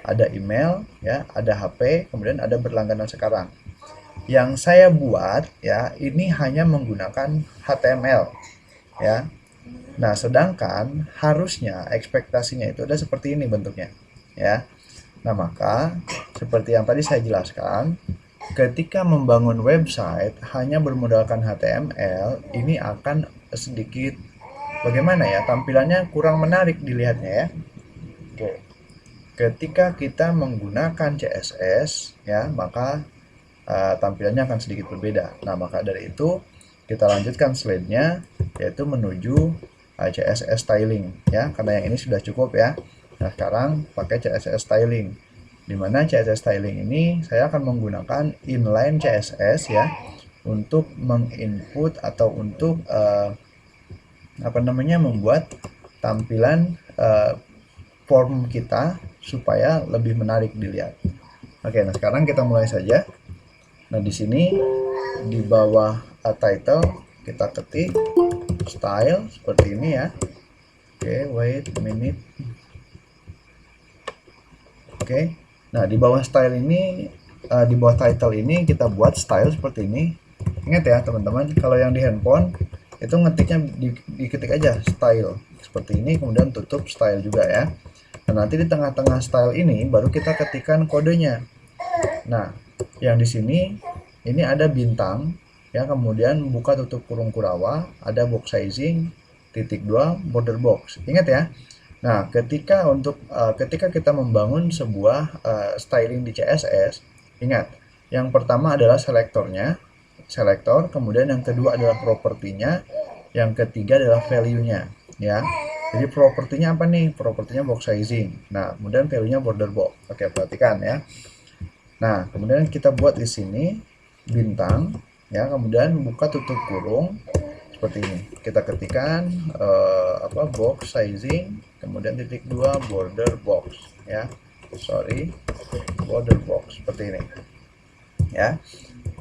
ada email ya, ada HP, kemudian ada berlangganan sekarang. Yang saya buat ya, ini hanya menggunakan HTML ya. Nah, sedangkan harusnya ekspektasinya itu ada seperti ini bentuknya ya. Nah, maka seperti yang tadi saya jelaskan, ketika membangun website hanya bermodalkan HTML, ini akan sedikit bagaimana ya, tampilannya kurang menarik dilihatnya ya. Oke. Ketika kita menggunakan CSS ya, maka tampilannya akan sedikit berbeda. Nah, maka dari itu kita lanjutkan slide-nya, yaitu menuju CSS styling ya, karena yang ini sudah cukup ya. Nah, sekarang pakai CSS styling, dimana CSS styling ini saya akan menggunakan inline CSS ya, untuk menginput atau untuk membuat tampilan form kita supaya lebih menarik dilihat. Oke, nah sekarang kita mulai saja. Nah, di sini di bawah title kita ketik style seperti ini ya. Oke, wait a minute. Oke. Nah, di bawah style ini, di bawah title ini kita buat style seperti ini. Ingat ya teman-teman, kalau yang di handphone itu ngetiknya diketik aja style seperti ini, kemudian tutup style juga ya. Nah, nanti di tengah-tengah style ini baru kita ketikkan kodenya. Nah, yang di sini ini ada bintang ya, kemudian buka tutup kurung kurawa, ada box sizing, titik 2, border box. Ingat ya. Nah, ketika kita membangun sebuah styling di CSS, ingat, yang pertama adalah selektor, kemudian yang kedua adalah propertinya, yang ketiga adalah value-nya ya. Jadi propertinya apa nih? Propertinya box sizing. Nah, kemudian value-nya border box. Oke, perhatikan ya. Nah, kemudian kita buat di sini bintang ya, kemudian buka tutup kurung seperti ini. Kita ketikkan box sizing, kemudian titik 2 border box ya. Border box seperti ini. Ya.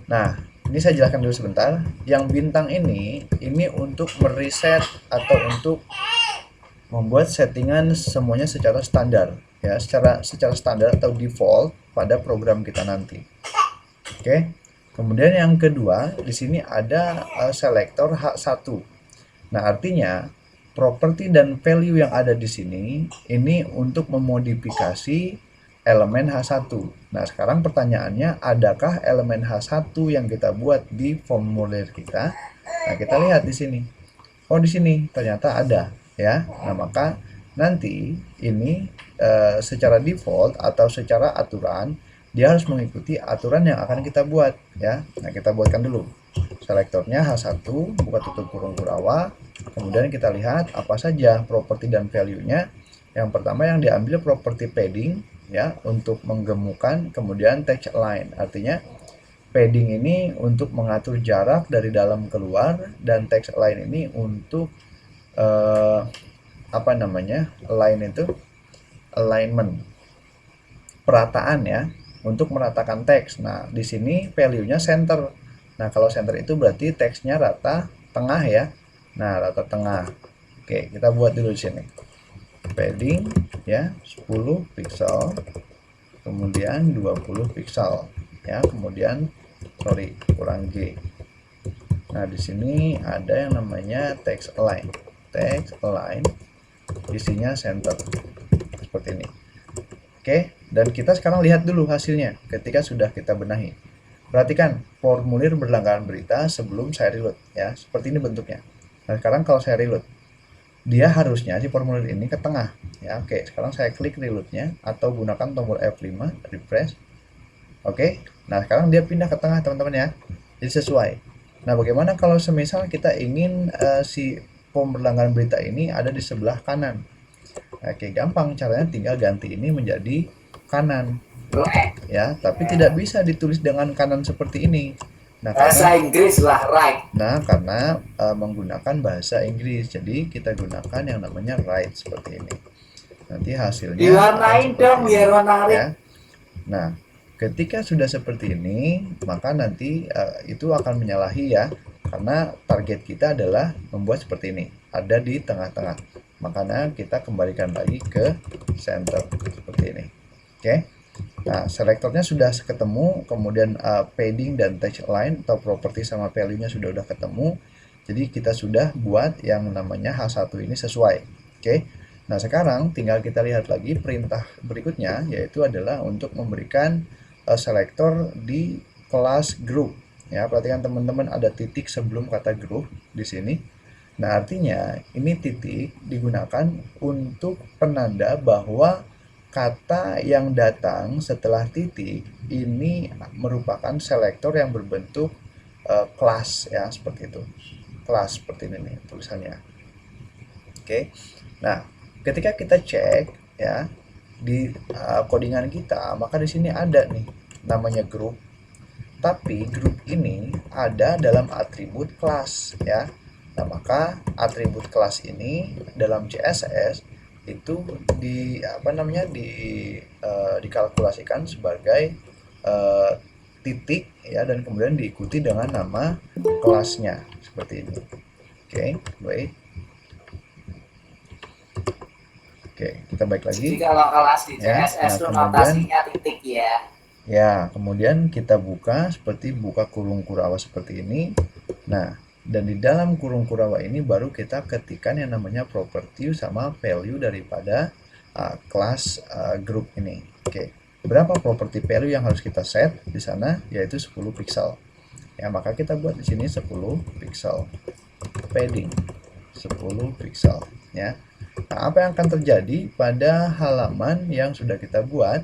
Nah, ini saya jelaskan dulu sebentar. Yang bintang ini untuk mereset atau untuk membuat settingan semuanya secara standar ya secara standar atau default pada program kita nanti. Oke. Kemudian yang kedua, di sini ada selektor H1. Nah, artinya properti dan value yang ada di sini ini untuk memodifikasi elemen H1. Nah, sekarang pertanyaannya, adakah elemen H1 yang kita buat di formulir kita? Nah, kita lihat di sini. Oh, di sini ternyata ada, ya. Nah, maka nanti ini secara default atau secara aturan dia harus mengikuti aturan yang akan kita buat, ya. Nah, kita buatkan dulu. Selektornya H1, buka tutup kurung kurawa. Kemudian kita lihat apa saja properti dan value-nya. Yang pertama yang diambil properti padding, ya, untuk menggemukkan, kemudian text align. Artinya padding ini untuk mengatur jarak dari dalam keluar, dan text align ini untuk apa namanya? Align itu alignment, perataan, ya, untuk meratakan teks. Nah, di sini value-nya center. Nah, kalau center itu berarti teksnya rata tengah, ya. Nah, rata tengah. Oke, kita buat dulu di sini. Padding, ya, 10 pixel, kemudian 20 pixel, ya, kemudian kurang G. Nah, di sini ada yang namanya text align. Text align isinya center seperti ini. Oke, dan kita sekarang lihat dulu hasilnya ketika sudah kita benahi. Perhatikan formulir berlangganan berita sebelum saya reload, ya. Seperti ini bentuknya. Nah, sekarang kalau saya reload, dia harusnya si formulir ini ke tengah, ya. Oke, sekarang saya klik reloadnya atau gunakan tombol F5 refresh. Oke, nah sekarang dia pindah ke tengah, teman-teman, ya. Jadi sesuai. Nah, bagaimana kalau semisal kita ingin si form berlangganan berita ini ada di sebelah kanan? Oke, gampang caranya, tinggal ganti ini menjadi kanan, ya. Tapi tidak bisa ditulis dengan kanan seperti ini. Nah, bahasa Inggris lah, right. Nah, karena menggunakan bahasa Inggris, jadi kita gunakan yang namanya right seperti ini. Nanti hasilnya diwarnain dong biar menarik, ya. Nah, ketika sudah seperti ini, maka nanti itu akan menyalahi, ya, karena target kita adalah membuat seperti ini, ada di tengah-tengah. Makanya kita kembalikan lagi ke center seperti ini. Oke. Nah, selektornya sudah ketemu, kemudian padding dan text align atau properti sama value-nya sudah ketemu. Jadi kita sudah buat yang namanya H1 ini sesuai. Oke. Nah, sekarang tinggal kita lihat lagi perintah berikutnya, yaitu adalah untuk memberikan selektor di kelas group. Ya, perhatikan teman-teman, ada titik sebelum kata group di sini. Nah, artinya ini titik digunakan untuk penanda bahwa kata yang datang setelah titik ini merupakan selektor yang berbentuk kelas, ya, seperti itu. Kelas seperti ini nih tulisannya. Oke. Nah, ketika kita cek, ya, di codingan kita, maka di sini ada nih namanya group. Tapi grup ini ada dalam atribut kelas, ya. Nah, maka atribut kelas ini dalam CSS itu dikalkulasikan sebagai titik, ya, dan kemudian diikuti dengan nama kelasnya seperti ini. Oke, wait. Oke, kita balik lagi. Jadi kalau kelas di CSS itu notasinya titik, ya. Ya, kemudian kita buka seperti buka kurung kurawa seperti ini. Nah, dan di dalam kurung kurawa ini baru kita ketikkan yang namanya property sama value daripada kelas group ini. Oke, berapa property value yang harus kita set di sana? Yaitu 10 pixel. Ya, maka kita buat di sini 10 pixel. Padding 10 pixel, ya. Nah, apa yang akan terjadi pada halaman yang sudah kita buat?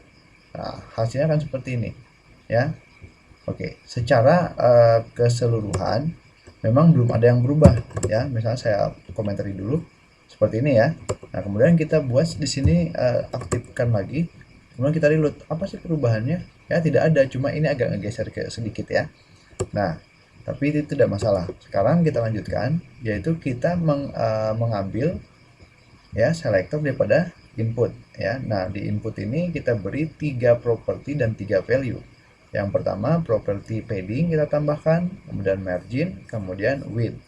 Nah, hasilnya akan seperti ini, ya. Oke, secara keseluruhan memang belum ada yang berubah, ya. Misalnya saya komentari dulu seperti ini, ya. Nah, kemudian kita buat di sini aktifkan lagi, kemudian kita reload. Apa sih perubahannya? Ya, tidak ada, cuma ini agak ngegeser ke sedikit, ya. Nah, tapi itu tidak masalah. Sekarang kita lanjutkan, yaitu kita mengambil, ya, selektor daripada input, ya. Nah, di input ini kita beri 3 properti dan 3 value. Yang pertama properti padding kita tambahkan, kemudian margin, kemudian width.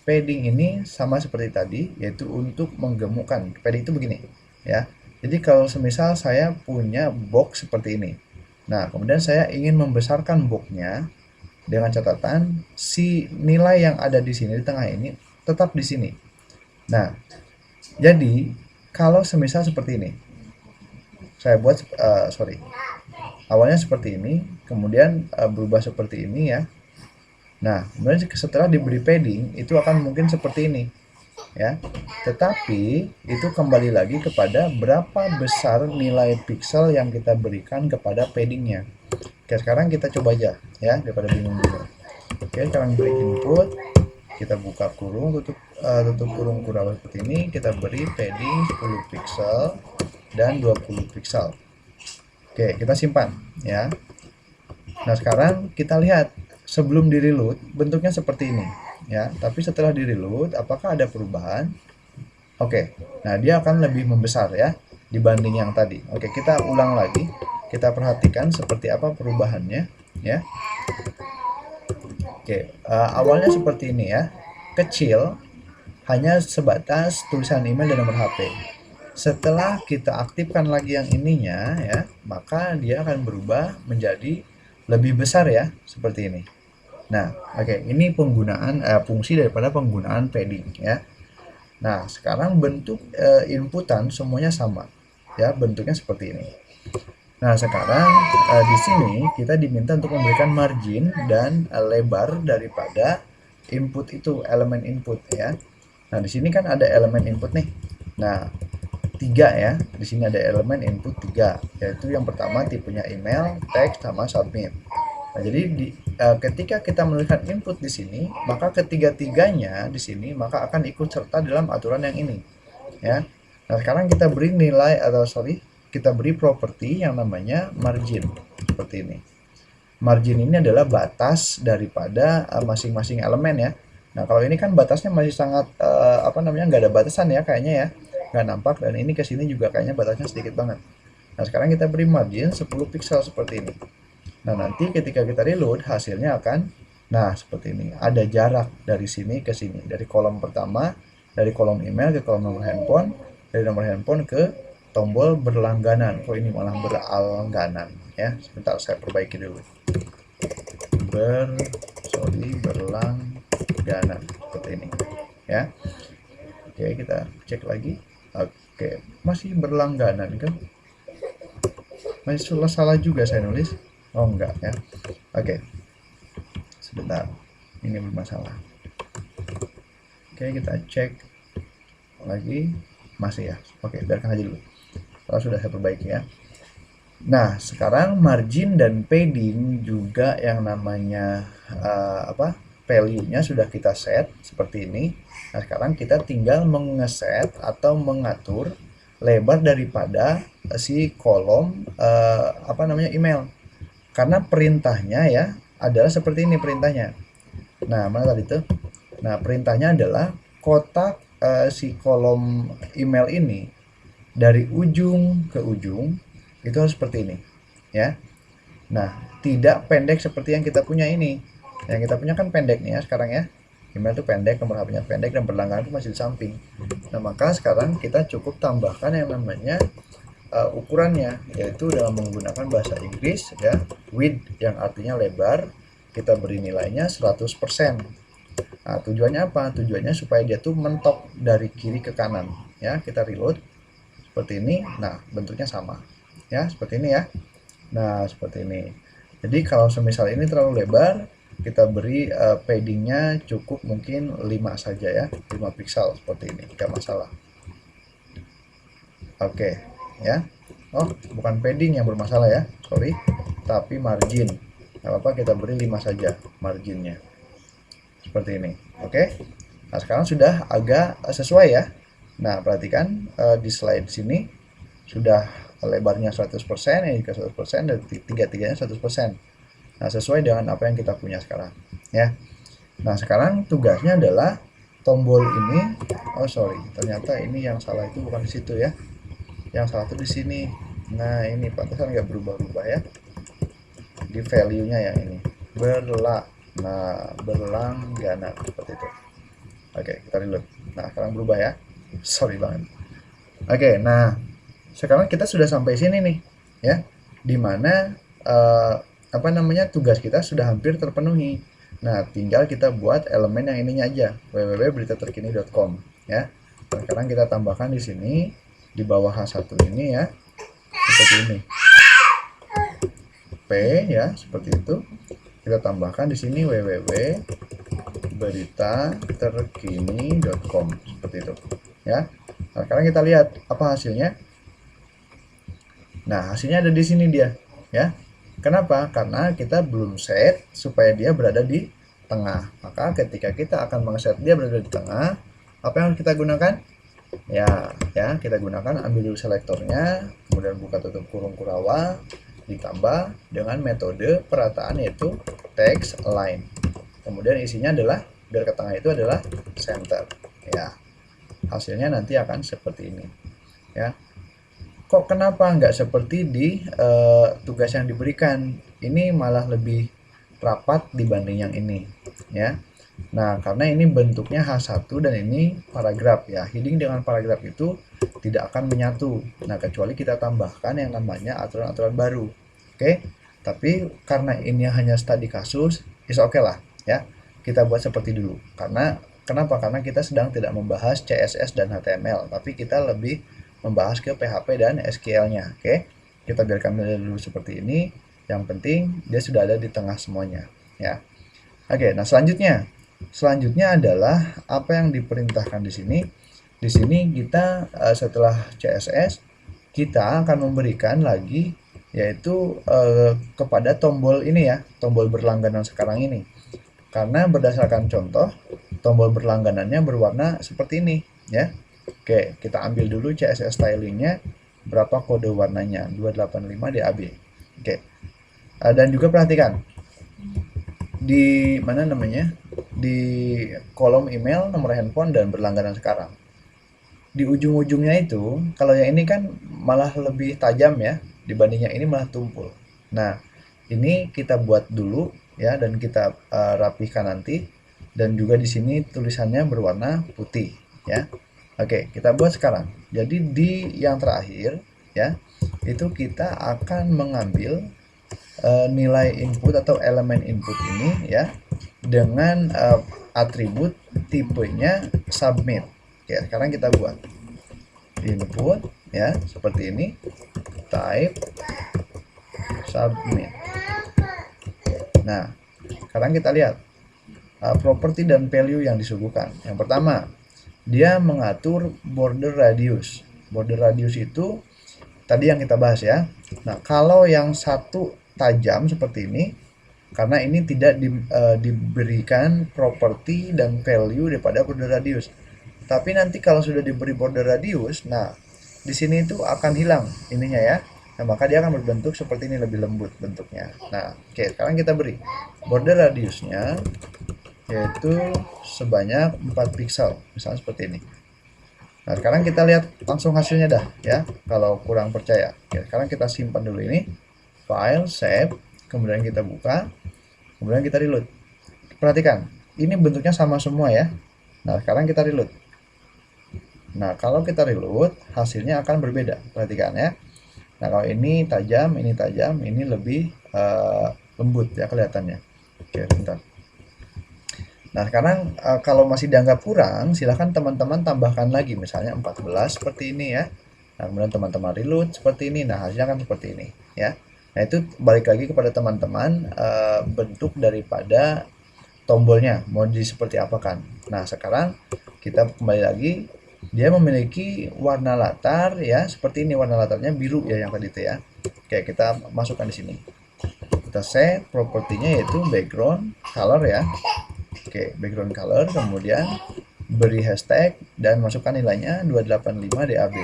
Padding ini sama seperti tadi, yaitu untuk menggemukkan. Padding itu begini, ya. Jadi kalau semisal saya punya box seperti ini, nah kemudian saya ingin membesarkan boxnya dengan catatan si nilai yang ada di sini di tengah ini tetap di sini. Nah, jadi kalau semisal seperti ini, saya buat awalnya seperti ini, kemudian berubah seperti ini ya. Nah, kemudian setelah diberi padding itu akan mungkin seperti ini ya. Tetapi itu kembali lagi kepada berapa besar nilai pixel yang kita berikan kepada paddingnya. Oke, sekarang kita coba aja ya daripada bingung-bingung. Oke, sekarang beri input, kita buka kurung, tutup kurung kurang seperti ini, kita beri padding 10 pixel dan 20 pixel. Oke, kita simpan ya. Nah, sekarang kita lihat sebelum di reload bentuknya seperti ini ya, tapi setelah di reload apakah ada perubahan? Oke, nah dia akan lebih membesar ya dibanding yang tadi. Oke, kita ulang lagi, kita perhatikan seperti apa perubahannya ya. Oke, awalnya seperti ini ya, kecil, hanya sebatas tulisan email dan nomor HP. Setelah kita aktifkan lagi yang ininya ya, maka dia akan berubah menjadi lebih besar ya, seperti ini. Nah, oke, ini penggunaan fungsi daripada penggunaan padding ya. Nah, sekarang bentuk inputan semuanya sama ya, bentuknya seperti ini. Nah, sekarang di sini kita diminta untuk memberikan margin dan lebar daripada input itu, elemen input ya. Nah, di sini kan ada elemen input nih. Nah, 3 ya. Di sini ada elemen input 3, yaitu yang pertama tipenya email, text, sama submit. Nah, jadi ketika kita menuliskan input di sini, maka ketiga-tiganya di sini maka akan ikut serta dalam aturan yang ini, ya. Nah, sekarang kita beri kita beri properti yang namanya margin seperti ini. Margin ini adalah batas daripada masing-masing elemen ya. Nah, kalau ini kan batasnya masih sangat nggak ada batasan ya kayaknya ya, nggak nampak, dan ini ke sini juga kayaknya batasnya sedikit banget. Nah, sekarang kita beri margin 10 pixel seperti ini. Nah, nanti ketika kita reload hasilnya akan seperti ini. Ada jarak dari sini ke sini, dari kolom pertama, dari kolom email ke kolom nomor handphone, dari nomor handphone ke tombol berlangganan. Oh, ini malah berlangganan ya. Sebentar saya perbaiki dulu. Berlangganan seperti ini ya. Oke, kita cek lagi. Oke, masih berlangganan kan? Masih salah juga saya nulis. Oh, enggak ya. Oke, sebentar, ini bermasalah. Oke, kita cek lagi. Masih ya. Oke, biarkan aja dulu. Kalau sudah saya perbaiki ya. Nah, sekarang margin dan padding juga yang namanya value-nya sudah kita set seperti ini. Nah, sekarang kita tinggal mengeset atau mengatur lebar daripada si kolom email. Karena perintahnya ya adalah seperti ini perintahnya. Nah, mana tadi tuh? Nah, perintahnya adalah kotak si kolom email ini dari ujung ke ujung itu harus seperti ini ya. Nah, tidak pendek seperti yang kita punya ini. Yang kita punya kan pendek nih ya sekarang ya. Email itu pendek, nomor HP-nya pendek, dan berlangganan itu masih di samping. Nah, maka sekarang kita cukup tambahkan yang namanya ukurannya, yaitu dengan menggunakan bahasa Inggris ya, width yang artinya lebar, kita beri nilainya 100%. Nah, tujuannya apa? Tujuannya supaya dia tuh mentok dari kiri ke kanan ya. Kita reload seperti ini. Nah, bentuknya sama ya, seperti ini ya. Nah, seperti ini. Jadi kalau semisal ini terlalu lebar, kita beri paddingnya cukup mungkin 5 saja ya, 5 pixel seperti ini, nggak masalah. Oke ya. Oh, bukan padding yang bermasalah ya, sorry, tapi margin. Nggak apa-apa, kita beri 5 saja marginnya seperti ini. Oke. Nah, sekarang sudah agak sesuai ya. Nah, perhatikan di slide sini sudah lebarnya 100%, ini ke 100%, dan tiga-tiganya 100%. Nah, sesuai dengan apa yang kita punya sekarang ya. Nah, sekarang tugasnya adalah tombol ini, ternyata ini yang salah, itu bukan di situ ya. Yang salah itu di sini. Nah, ini pantasan nggak berubah-ubah ya. Di value-nya yang ini. Berlangganan seperti itu. Oke, kita reload. Nah, sekarang berubah ya. Sorry banget. Oke, nah sekarang kita sudah sampai sini nih ya, dimana tugas kita sudah hampir terpenuhi. Nah, tinggal kita buat elemen yang ininya aja, www.beritaterkini.com ya. Nah, sekarang kita tambahkan di sini di bawah H1 ini ya, seperti ini. P ya, seperti itu. Kita tambahkan di sini www.beritaterkini.com seperti itu ya. Nah, sekarang kita lihat apa hasilnya. Nah, hasilnya ada di sini dia ya. Kenapa? Karena kita belum set supaya dia berada di tengah. Maka ketika kita akan mengset dia berada di tengah, apa yang harus kita gunakan? Ya, kita gunakan, ambil dulu selektornya, kemudian buka tutup kurung kurawal, ditambah dengan metode perataan yaitu text align. Kemudian isinya adalah biar ke tengah itu adalah center. Ya, hasilnya nanti akan seperti ini. Ya. Kok kenapa nggak seperti di tugas yang diberikan? Ini malah lebih rapat dibanding yang ini, ya. Nah, karena ini bentuknya H1 dan ini paragraf ya. Heading dengan paragraf itu tidak akan menyatu. Nah, kecuali kita tambahkan yang namanya aturan-aturan baru. Oke. Tapi karena ini hanya studi kasus, is oke lah ya. Kita buat seperti dulu. Kenapa? Karena kita sedang tidak membahas CSS dan HTML, tapi kita lebih membahas ke PHP dan SQL-nya. Oke, kita biarkan dulu seperti ini. Yang penting dia sudah ada di tengah semuanya, ya. Oke, nah selanjutnya adalah apa yang diperintahkan di sini. Di sini kita setelah CSS kita akan memberikan lagi yaitu kepada tombol ini ya, tombol berlangganan sekarang ini. Karena berdasarkan contoh, tombol berlangganannya berwarna seperti ini, ya. Oke, kita ambil dulu CSS stylingnya, berapa kode warnanya, 285 DAB. Oke, dan juga perhatikan di di kolom email, nomor handphone, dan berlangganan sekarang. Di ujung-ujungnya itu, kalau yang ini kan malah lebih tajam ya, dibanding yang ini malah tumpul. Nah, ini kita buat dulu ya, dan kita rapihkan nanti. Dan juga di sini tulisannya berwarna putih ya. Oke, kita buat sekarang. Jadi di yang terakhir ya, itu kita akan mengambil nilai input atau elemen input ini ya dengan atribut tipenya submit. Ya, sekarang kita buat input ya seperti ini, type submit. Nah, sekarang kita lihat properti dan value yang disuguhkan. Yang pertama, dia mengatur border radius. Border radius itu tadi yang kita bahas ya. Nah, kalau yang satu tajam seperti ini, karena ini tidak diberikan properti dan value daripada border radius. Tapi nanti kalau sudah diberi border radius, nah di sini itu akan hilang ininya ya. Nah, maka dia akan berbentuk seperti ini, lebih lembut bentuknya. Nah, oke, sekarang kita beri border radiusnya yaitu sebanyak 4 pixel, misalnya seperti ini. Nah, sekarang kita lihat langsung hasilnya dah ya, kalau kurang percaya. Oke, sekarang kita simpan dulu ini, file, save, kemudian kita buka, kemudian kita reload. Perhatikan, ini bentuknya sama semua ya. Nah, sekarang kita reload. Nah, kalau kita reload, hasilnya akan berbeda. Perhatikan ya. Nah, kalau ini tajam, ini lebih lembut ya kelihatannya. Oke, bentar. Nah, sekarang kalau masih dianggap kurang, silahkan teman-teman tambahkan lagi, misalnya 14 seperti ini ya. Nah, kemudian teman-teman reload seperti ini. Nah, hasilnya akan seperti ini ya. Nah, itu balik lagi kepada teman-teman bentuk daripada tombolnya mau di seperti apa kan. Nah, sekarang kita kembali lagi, dia memiliki warna latar ya, seperti ini, warna latarnya biru ya yang tadi itu ya. Oke, kita masukkan di sini. Kita set propertinya yaitu background color ya. Oke, background color, kemudian beri hashtag dan masukkan nilainya 285 DAB.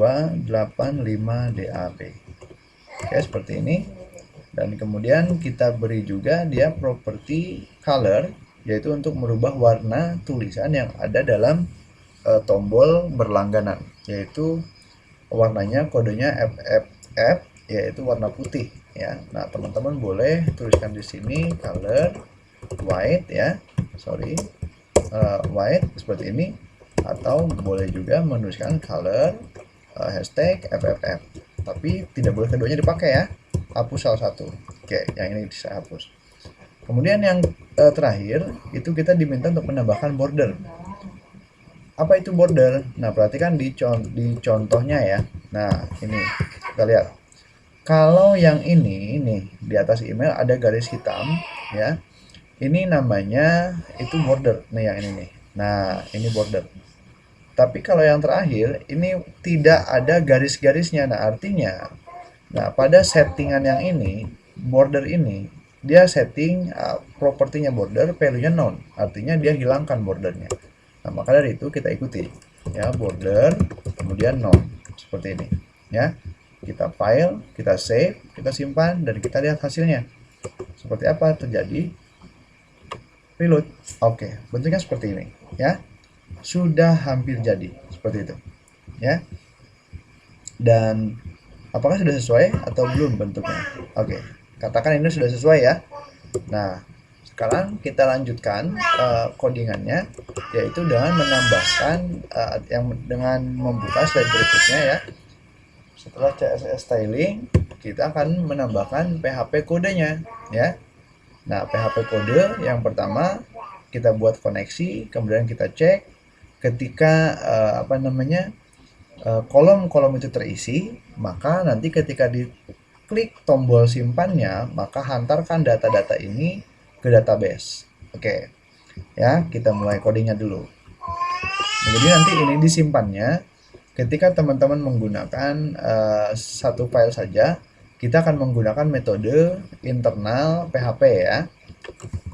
285 DAB. Oke, seperti ini. Dan kemudian kita beri juga dia property color, yaitu untuk merubah warna tulisan yang ada dalam tombol berlangganan, yaitu warnanya kodenya FFF, yaitu warna putih ya. Nah, teman-teman boleh tuliskan di sini color white ya, white seperti ini, atau boleh juga menuliskan color hashtag FFF, tapi tidak boleh keduanya dipakai ya, hapus salah satu. Oke, yang ini saya hapus. Kemudian yang terakhir itu kita diminta untuk menambahkan border. Apa itu border? Nah, perhatikan di contohnya ya. Nah, ini kita lihat. Kalau yang ini di atas email ada garis hitam ya. Ini namanya itu border. Nah, yang ini nih. Nah, ini border. Tapi kalau yang terakhir ini tidak ada garis-garisnya. Nah, artinya pada settingan yang ini, border ini dia setting propertinya border, value-nya none. Artinya dia hilangkan bordernya. Nah, maka dari itu kita ikuti ya, border kemudian none seperti ini ya. Kita file, kita save, kita simpan, dan kita lihat hasilnya seperti apa terjadi. Reload. Oke, bentuknya seperti ini ya. Sudah hampir jadi seperti itu ya. Dan apakah sudah sesuai atau belum bentuknya? Oke, katakan ini sudah sesuai ya. Nah, sekarang kita lanjutkan codingannya, yaitu dengan menambahkan dengan membuka slide berikutnya ya. Setelah CSS styling, kita akan menambahkan PHP kodenya ya. Nah, PHP kode yang pertama kita buat koneksi, kemudian kita cek ketika kolom-kolom itu terisi, maka nanti ketika diklik tombol simpannya, maka hantarkan data-data ini ke database. Oke, ya kita mulai codingnya dulu. Jadi nanti ini disimpannya ketika teman-teman menggunakan satu file saja, kita akan menggunakan metode internal PHP ya.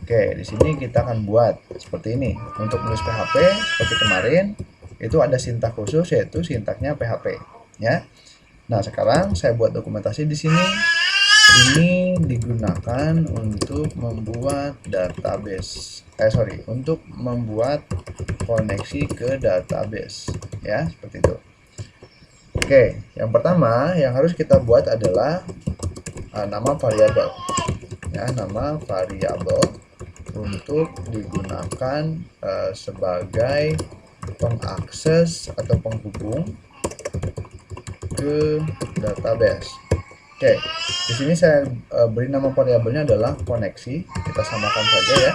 Oke, di sini kita akan buat seperti ini. Untuk menulis PHP seperti kemarin, itu ada sintak khusus yaitu sintaknya PHP ya. Nah, sekarang saya buat dokumentasi di sini. Ini digunakan untuk membuat database. Untuk membuat koneksi ke database ya, seperti itu. Oke, yang pertama yang harus kita buat adalah nama variabel. Ya, nama variabel untuk digunakan sebagai pengakses atau penghubung ke database. Oke, di sini saya beri nama variabelnya adalah koneksi. Kita samakan saja ya.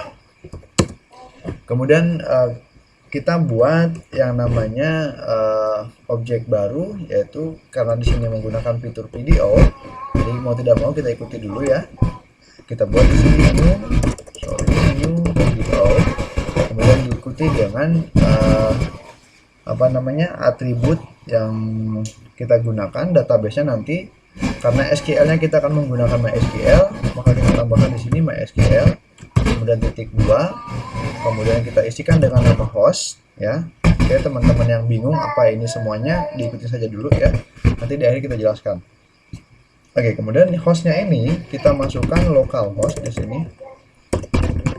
Kemudian kita buat yang namanya objek baru, yaitu karena di sini menggunakan fitur video, jadi mau tidak mau kita ikuti dulu ya. Kita buat di sini new video, kemudian diikuti dengan atribut yang kita gunakan database-nya nanti. Karena SQL-nya kita akan menggunakan MySQL, maka kita tambahkan di sini MySQL, kemudian titik 2, kemudian kita isikan dengan nama host ya. Oke, teman-teman yang bingung apa ini semuanya, diikuti saja dulu ya, nanti di akhir kita jelaskan. Oke, kemudian hostnya ini kita masukkan localhost di sini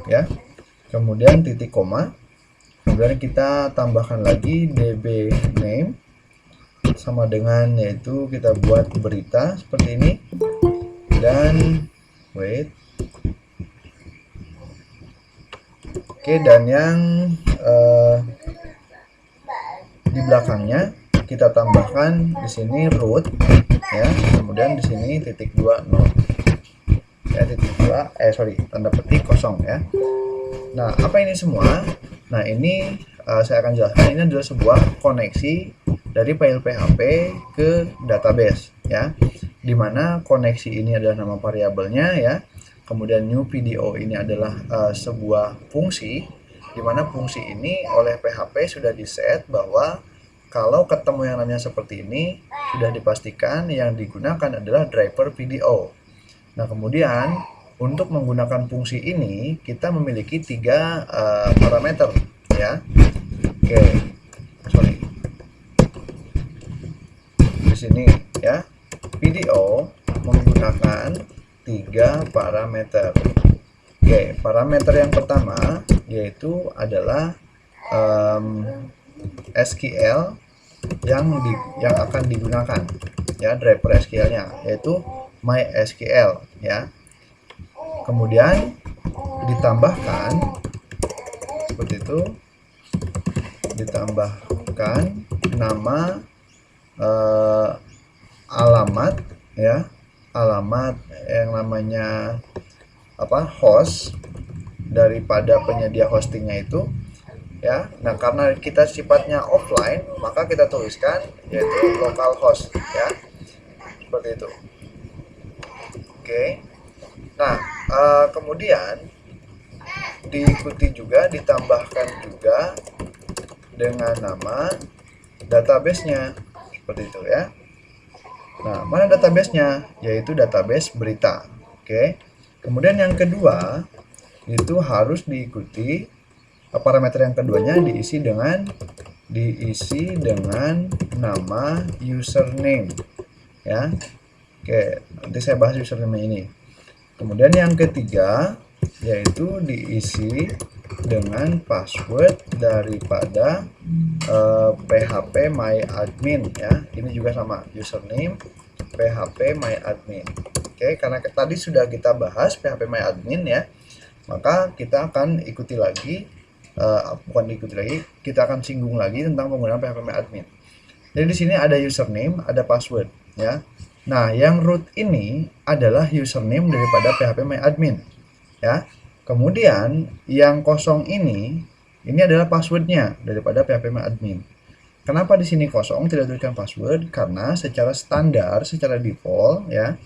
ya, kemudian titik koma, kemudian kita tambahkan lagi db name sama dengan, yaitu kita buat berita seperti ini, dan oke, dan yang di belakangnya kita tambahkan di sini root ya, kemudian di sini titik 2 nol ya, titik 2 tanda petik kosong ya. Nah, apa ini semua? Nah, ini saya akan jelaskan. Ini adalah sebuah koneksi dari file PHP ke database ya, dimana koneksi ini adalah nama variabelnya ya. Kemudian new video ini adalah sebuah fungsi, dimana fungsi ini oleh PHP sudah diset bahwa kalau ketemu yang namanya seperti ini, sudah dipastikan yang digunakan adalah driver video. Nah, kemudian untuk menggunakan fungsi ini kita memiliki 3 parameter ya. Oke, di sini ya, video menggunakan 3 parameter. Oke, parameter yang pertama yaitu adalah SQL yang akan digunakan ya, driver SQL-nya yaitu MySQL ya. Kemudian ditambahkan seperti itu, ditambahkan nama namanya host daripada penyedia hostingnya itu ya. Nah, karena kita sifatnya offline, maka kita tuliskan yaitu localhost ya, seperti itu. Oke. Nah, kemudian diikuti juga, ditambahkan juga dengan nama database-nya, seperti itu ya. Nah, mana database-nya? Yaitu database berita. Oke. Kemudian yang kedua, itu harus diikuti parameter yang keduanya diisi dengan nama username ya. Oke, nanti saya bahas username ini. Kemudian yang ketiga yaitu diisi dengan password daripada PHP My Admin ya. Ini juga sama, username PHP My Admin. Oke, karena tadi sudah kita bahas PHP My Admin ya, maka kita akan ikuti lagi, kita akan singgung lagi tentang penggunaan PHP My Admin. Jadi di sini ada username, ada password ya. Nah, yang root ini adalah username daripada PHP My Admin ya. Kemudian yang kosong ini adalah passwordnya daripada PHP My Admin. Kenapa di sini kosong tidak diberikan password? Karena secara standar, secara default ya,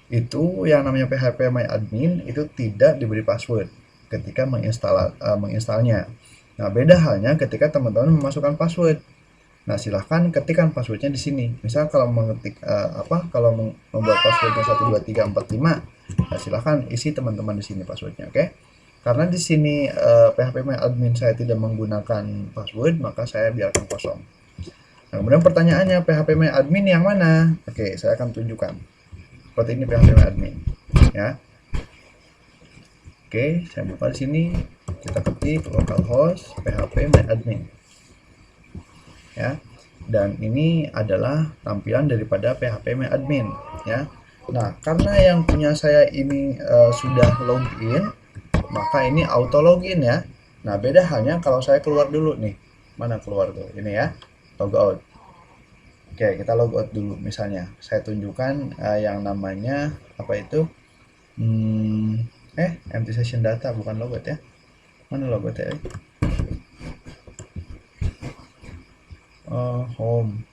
itu yang namanya PHP My Admin itu tidak diberi password ketika menginstalnya. Nah, beda halnya ketika teman-teman memasukkan password. Nah, silahkan ketikkan passwordnya di sini. Misal kalau mengetik kalau membuat passwordnya 12345, nah silahkan isi teman-teman di sini passwordnya, oke? Karena di sini PHP My Admin saya tidak menggunakan password, maka saya biarkan kosong. Nah, kemudian pertanyaannya, PHP My Admin yang mana? Oke, saya akan tunjukkan. Seperti ini PHP My Admin, ya. Oke, saya buka di sini. Kita ketik localhost PHP My Admin. Ya. Dan ini adalah tampilan daripada PHP My Admin, ya. Nah, karena yang punya saya ini sudah login, maka ini auto login ya. Nah, beda halnya kalau saya keluar dulu nih. Mana keluar tuh? Ini ya, logout. Oke, kita logout dulu. Misalnya, saya tunjukkan yang namanya apa itu? Empty session data, bukan logout ya. Mana logout ya? Home,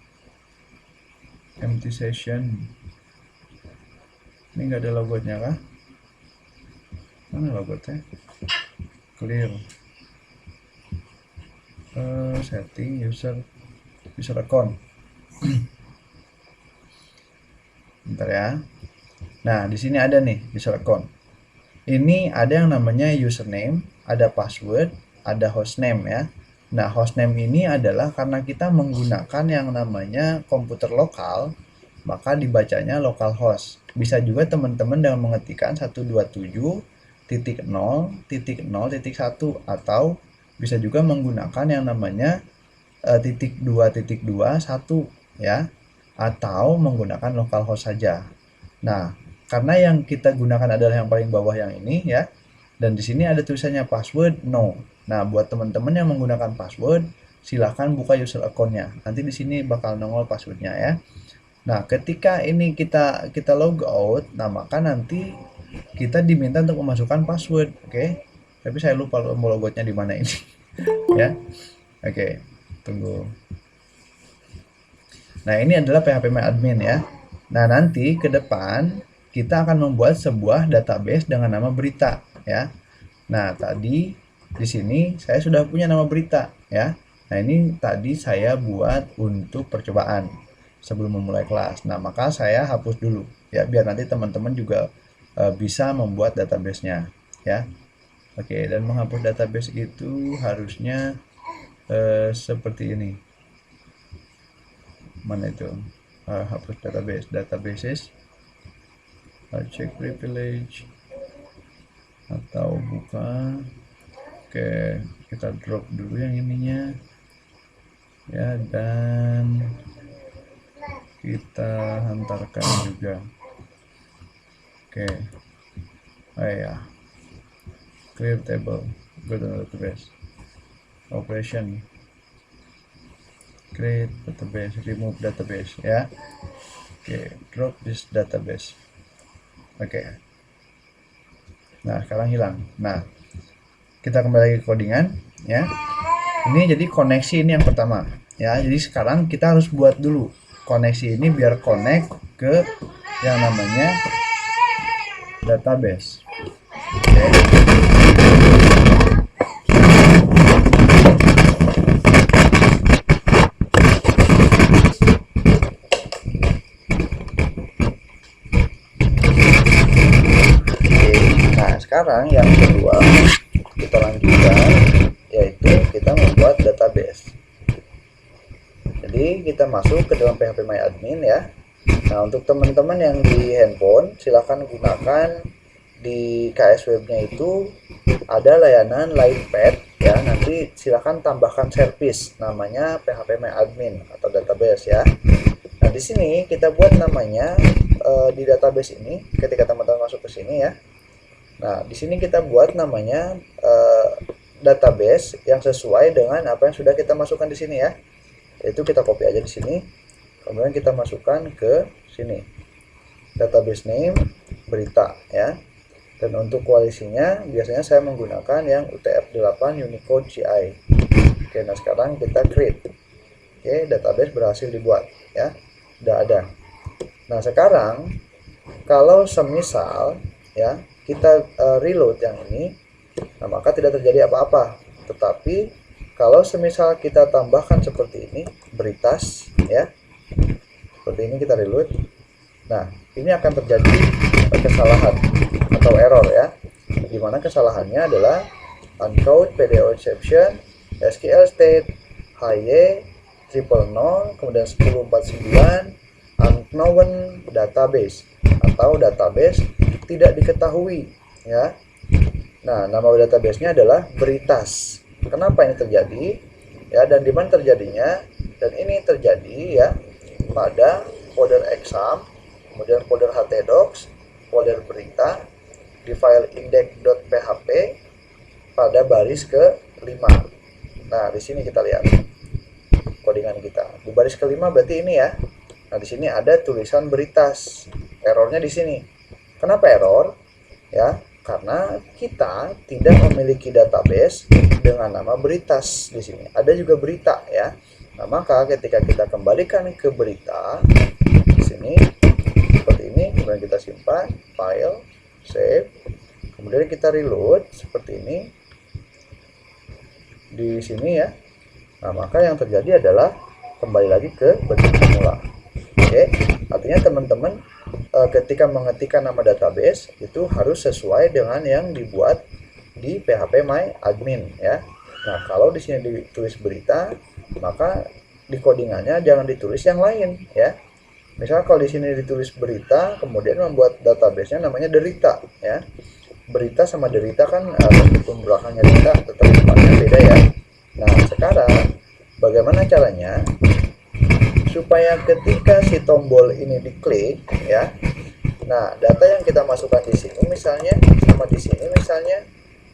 empty session. Ini nggak ada logoutnya kah? Mana logoutnya? Clear. Setting user account. Bentar ya. Nah, di sini ada nih user account. Ini ada yang namanya username, ada password, ada hostname ya. Nah, hostname ini adalah karena kita menggunakan yang namanya komputer lokal, maka dibacanya localhost. Bisa juga teman-teman dengan mengetikkan 127.0.0.1 atau bisa juga menggunakan yang namanya .2.2.1 ya, atau menggunakan localhost saja. Nah, karena yang kita gunakan adalah yang paling bawah yang ini ya, dan di sini ada tulisannya password no. Nah, buat teman-teman yang menggunakan password, silahkan buka user account-nya. Nanti di sini bakal nongol passwordnya ya. Nah, ketika ini kita log out, nah maka nanti kita diminta untuk memasukkan password, oke? Tapi saya lupa mau logoutnya di mana ini, ya. Oke, tunggu. Nah, ini adalah PHP My Admin ya. Nah, nanti ke depan kita akan membuat sebuah database dengan nama berita ya. Nah, tadi di sini saya sudah punya nama berita ya. Nah, ini tadi saya buat untuk percobaan sebelum memulai kelas. Nah, maka saya hapus dulu ya, biar nanti teman-teman juga bisa membuat database-nya ya. Oke, dan menghapus database itu harusnya seperti ini. Mana itu? Hapus databases, check privilege atau buka. Oke, kita drop dulu yang ininya ya, dan kita hantarkan juga. Oke, ya, clear table, go to database, operation, create database, remove database ya. Oke, drop this database. Oke, Nah, sekarang hilang. Nah, kita kembali lagi ke codingan ya. Ini jadi koneksi ini yang pertama ya. Jadi sekarang kita harus buat dulu koneksi ini biar connect ke yang namanya database. Oke. Nah, sekarang yang kedua kita lanjutkan, yaitu kita membuat database. Jadi kita masuk ke dalam PHP My Admin ya. Nah, untuk teman-teman yang di handphone, silahkan gunakan di KS Webnya itu ada layanan Linepad ya. Nanti silahkan tambahkan service namanya PHP My Admin atau database ya. Nah, di sini kita buat namanya di database ini ketika teman-teman masuk ke sini ya. Nah, di sini kita buat namanya database yang sesuai dengan apa yang sudah kita masukkan di sini ya. Yaitu kita copy aja di sini. Kemudian kita masukkan ke sini. Database name berita ya. Dan untuk koalisinya biasanya saya menggunakan yang UTF-8 Unicode CI. Oke, nah sekarang kita create. Oke, database berhasil dibuat ya. Sudah ada. Nah, sekarang kalau semisal ya kita reload yang ini, nah maka tidak terjadi apa-apa. Tetapi kalau semisal kita tambahkan seperti ini, beritas ya, seperti ini kita reload, nah ini akan terjadi kesalahan atau error ya. Dimana kesalahannya adalah uncode PDO exception, SQL state, HY, 000, kemudian 1049, unknown database atau database tidak diketahui ya. Nah, nama databasenya adalah beritas. Kenapa ini terjadi ya, dan di mana terjadinya? Dan ini terjadi ya pada folder exam, kemudian folder htdocs, folder berita di file index.php pada baris ke-5. Nah, di sini kita lihat codingan kita. Di baris ke-5 berarti ini ya. Nah, di sini ada tulisan beritas. Errornya di sini. Kenapa error? Ya, karena kita tidak memiliki database dengan nama beritas di sini. Ada juga berita ya. Nah, maka ketika kita kembalikan ke berita di sini seperti ini, kemudian kita simpan, file, save, kemudian kita reload seperti ini di sini ya. Nah, maka yang terjadi adalah kembali lagi ke bentuk semula. Oke, artinya teman-teman ketika mengetikkan nama database itu harus sesuai dengan yang dibuat di PHP My Admin ya. Nah, kalau di sini ditulis berita, maka di codingannya jangan ditulis yang lain ya. Misal kalau di sini ditulis berita, kemudian membuat databasenya namanya derita ya. Berita sama derita kan meskipun belakangnya derita tetap depannya beda ya. Nah, sekarang bagaimana caranya supaya ketika si tombol ini diklik ya, nah data yang kita masukkan di sini misalnya sama di sini misalnya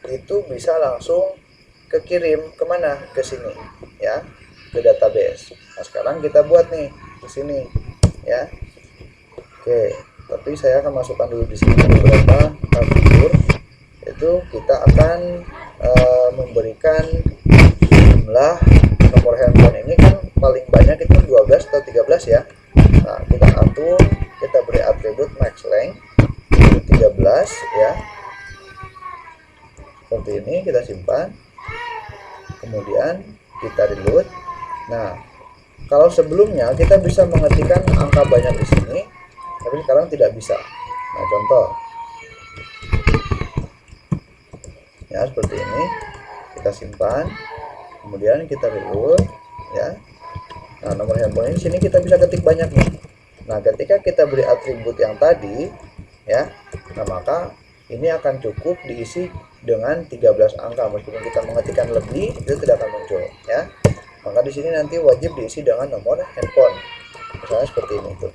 itu bisa langsung kekirim kemana, ke sini ya, ke database. Nah, sekarang kita buat nih di sini ya. Oke, tapi saya akan masukkan dulu di sini beberapa fitur. Itu kita akan memberikan jumlah nomor handphone ini kan paling banyak itu 12 atau 13 ya. Nah, kita atur, kita beri atribut max length 13 ya. Seperti ini kita simpan. Kemudian kita reload. Nah, kalau sebelumnya kita bisa mengetikkan angka banyak di sini, tapi sekarang tidak bisa. Nah, contoh ya seperti ini, kita simpan, kemudian kita reload ya. Nah, nomor handphone ini sini kita bisa ketik banyak nih. Nah, ketika kita beri atribut yang tadi ya, nah maka ini akan cukup diisi dengan 13 angka. Meskipun kita mengetikkan lebih, itu tidak akan muncul ya. Maka di sini nanti wajib diisi dengan nomor handphone. Misalnya seperti ini tuh.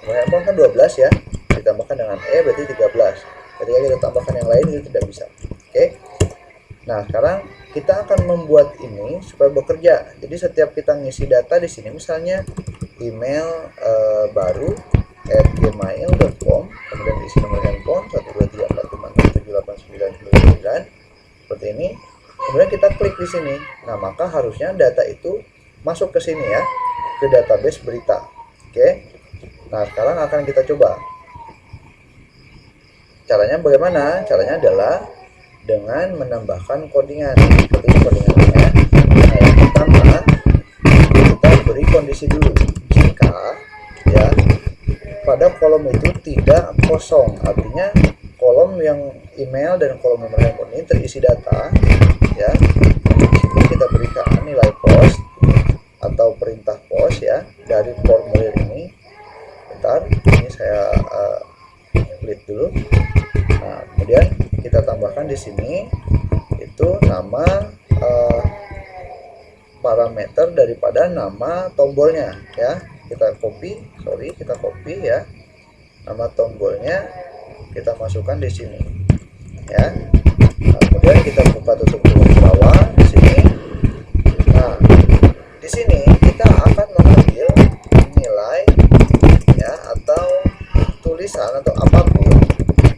Nomor handphone kan 12 ya, ditambahkan dengan berarti 13. Ketika kita tambahkan yang lain itu tidak bisa. Oke. Nah, sekarang kita akan membuat ini supaya bekerja. Jadi setiap kita ngisi data di sini, misalnya email baru @gmail.com, kemudian diisi nomor handphone 123456789 kan seperti ini. Kemudian kita klik di sini. Nah, maka harusnya data itu masuk ke sini ya, ke database berita. Oke. Nah, sekarang akan kita coba. Caranya bagaimana? Caranya adalah dengan menambahkan codingan. Seperti ini codingannya. Nah, yang pertama kita beri kondisi dulu. Jika ya pada kolom itu tidak kosong, artinya kolom yang email dan kolom nomor handphone ini terisi data ya. Di sini kita berikan nilai post atau perintah post ya dari formulir ini. Bentar, ini saya klik dulu. Nah, kemudian kita tambahkan di sini itu nama parameter daripada nama tombolnya ya. Kita copy ya. Nama tombolnya kita masukkan di sini ya. Nah, kemudian kita buka tutup kurung bawah di sini. Nah, di sini kita akan mengambil nilai ya atau tulisan atau apapun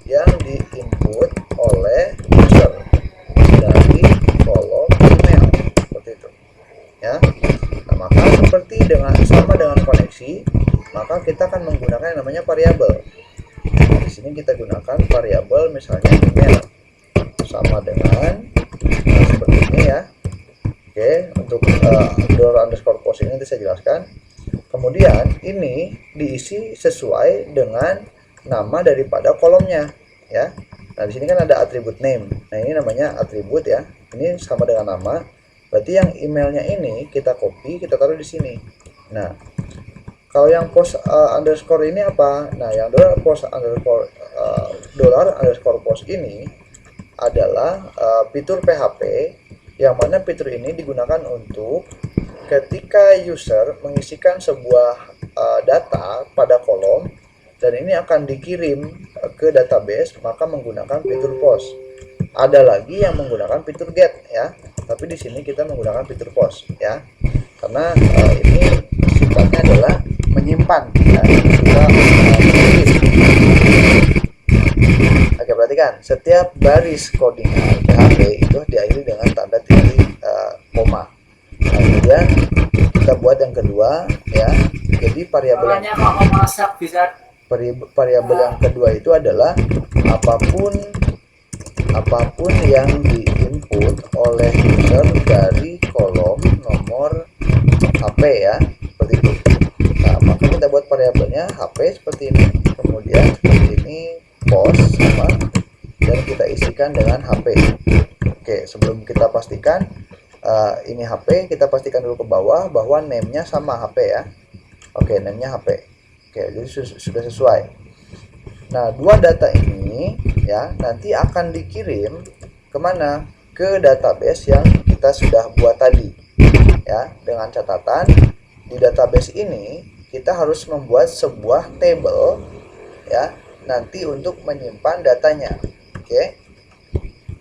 yang diinput oleh user dari kolom email seperti itu ya. Nah, maka sama dengan koneksi, maka kita akan menggunakan yang namanya variabel. Nah, di sini kita gunakan variabel misalnya email sama dengan seperti ini ya. Oke, untuk $_post ini nanti saya jelaskan. Kemudian ini diisi sesuai dengan nama daripada kolomnya ya. Nah, di sini kan ada atribut name. Nah, ini namanya atribut ya. Ini sama dengan nama. Berarti yang emailnya ini kita copy, kita taruh di sini. Nah, kalau yang post underscore ini apa? Nah, yang $post ini adalah fitur PHP yang mana fitur ini digunakan untuk ketika user mengisikan sebuah data pada kolom dan ini akan dikirim ke database, maka menggunakan fitur post. Ada lagi yang menggunakan fitur get ya, tapi di sini kita menggunakan fitur post ya, karena ini sifatnya adalah menyimpan ya, kita Oke, perhatikan setiap baris codingan PHP itu diakhiri dengan tanda titik koma. Nah, kemudian kita buat yang kedua ya, jadi variabel yang kedua itu adalah apapun yang diinput oleh user dari kolom nomor HP ya, seperti itu. Nah, maka kita buat variabelnya HP seperti ini, kemudian seperti ini post sama, dan kita isikan dengan HP. Oke, sebelum kita pastikan ini HP, kita pastikan dulu ke bawah bahwa name-nya sama HP ya. Oke, name-nya HP. Oke, jadi sudah sesuai. Nah, dua data ini ya nanti akan dikirim kemana? Ke database yang kita sudah buat tadi ya, dengan catatan di database ini kita harus membuat sebuah table ya nanti untuk menyimpan datanya. Oke.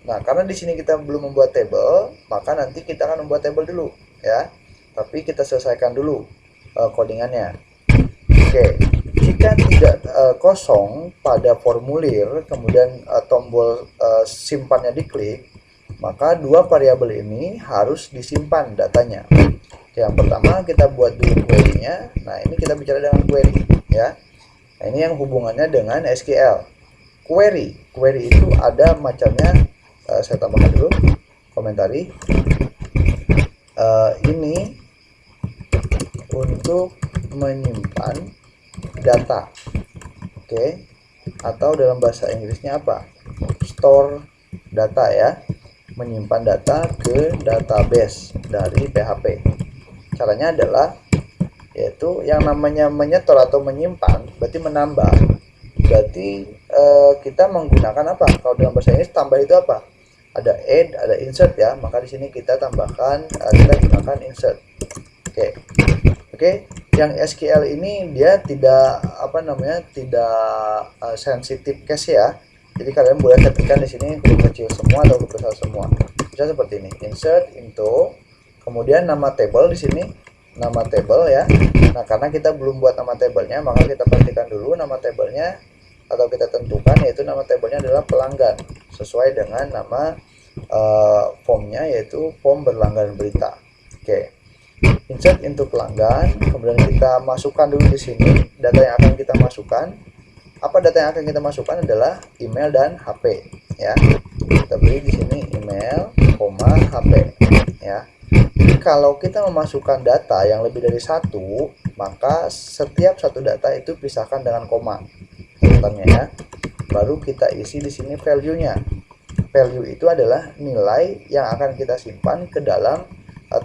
Nah, karena di sini kita belum membuat table, maka nanti kita akan membuat table dulu ya. Tapi kita selesaikan dulu codingannya. Oke. Jika tidak kosong pada formulir, kemudian tombol simpannya diklik, maka dua variabel ini harus disimpan datanya. Yang pertama kita buat dulu query-nya. Nah, ini kita bicara dengan query ya. Nah, ini yang hubungannya dengan SQL. Query itu ada macamnya. Saya tambahkan dulu komentari. Ini untuk menyimpan data, oke. Atau dalam bahasa Inggrisnya apa? Store data ya, menyimpan data ke database dari PHP. Caranya adalah yaitu yang namanya menyetor atau menyimpan berarti menambah. Berarti kita menggunakan apa? Kalau dalam bahasa Inggris tambah itu apa? Ada add, ada insert ya. Maka di sini kita tambahkan, kita gunakan insert. Oke. Yang SQL ini dia tidak tidak sensitif case ya. Jadi kalian boleh ketikkan di sini huruf kecil semua atau huruf besar semua. Bisa seperti ini. Insert into, kemudian nama table di sini, nama table ya. Nah, karena kita belum buat nama tablenya, maka kita pastikan dulu nama tablenya atau kita tentukan, yaitu nama tabelnya adalah pelanggan sesuai dengan nama formnya, yaitu form berlangganan berita. Oke, insert into pelanggan, kemudian kita masukkan dulu di sini data yang akan kita masukkan. Apa data yang akan kita masukkan adalah email dan HP, ya. Kita beri di sini email, HP, ya. Jadi kalau kita memasukkan data yang lebih dari satu, maka setiap satu data itu pisahkan dengan koma, ya. Baru kita isi di sini value-nya. Value itu adalah nilai yang akan kita simpan ke dalam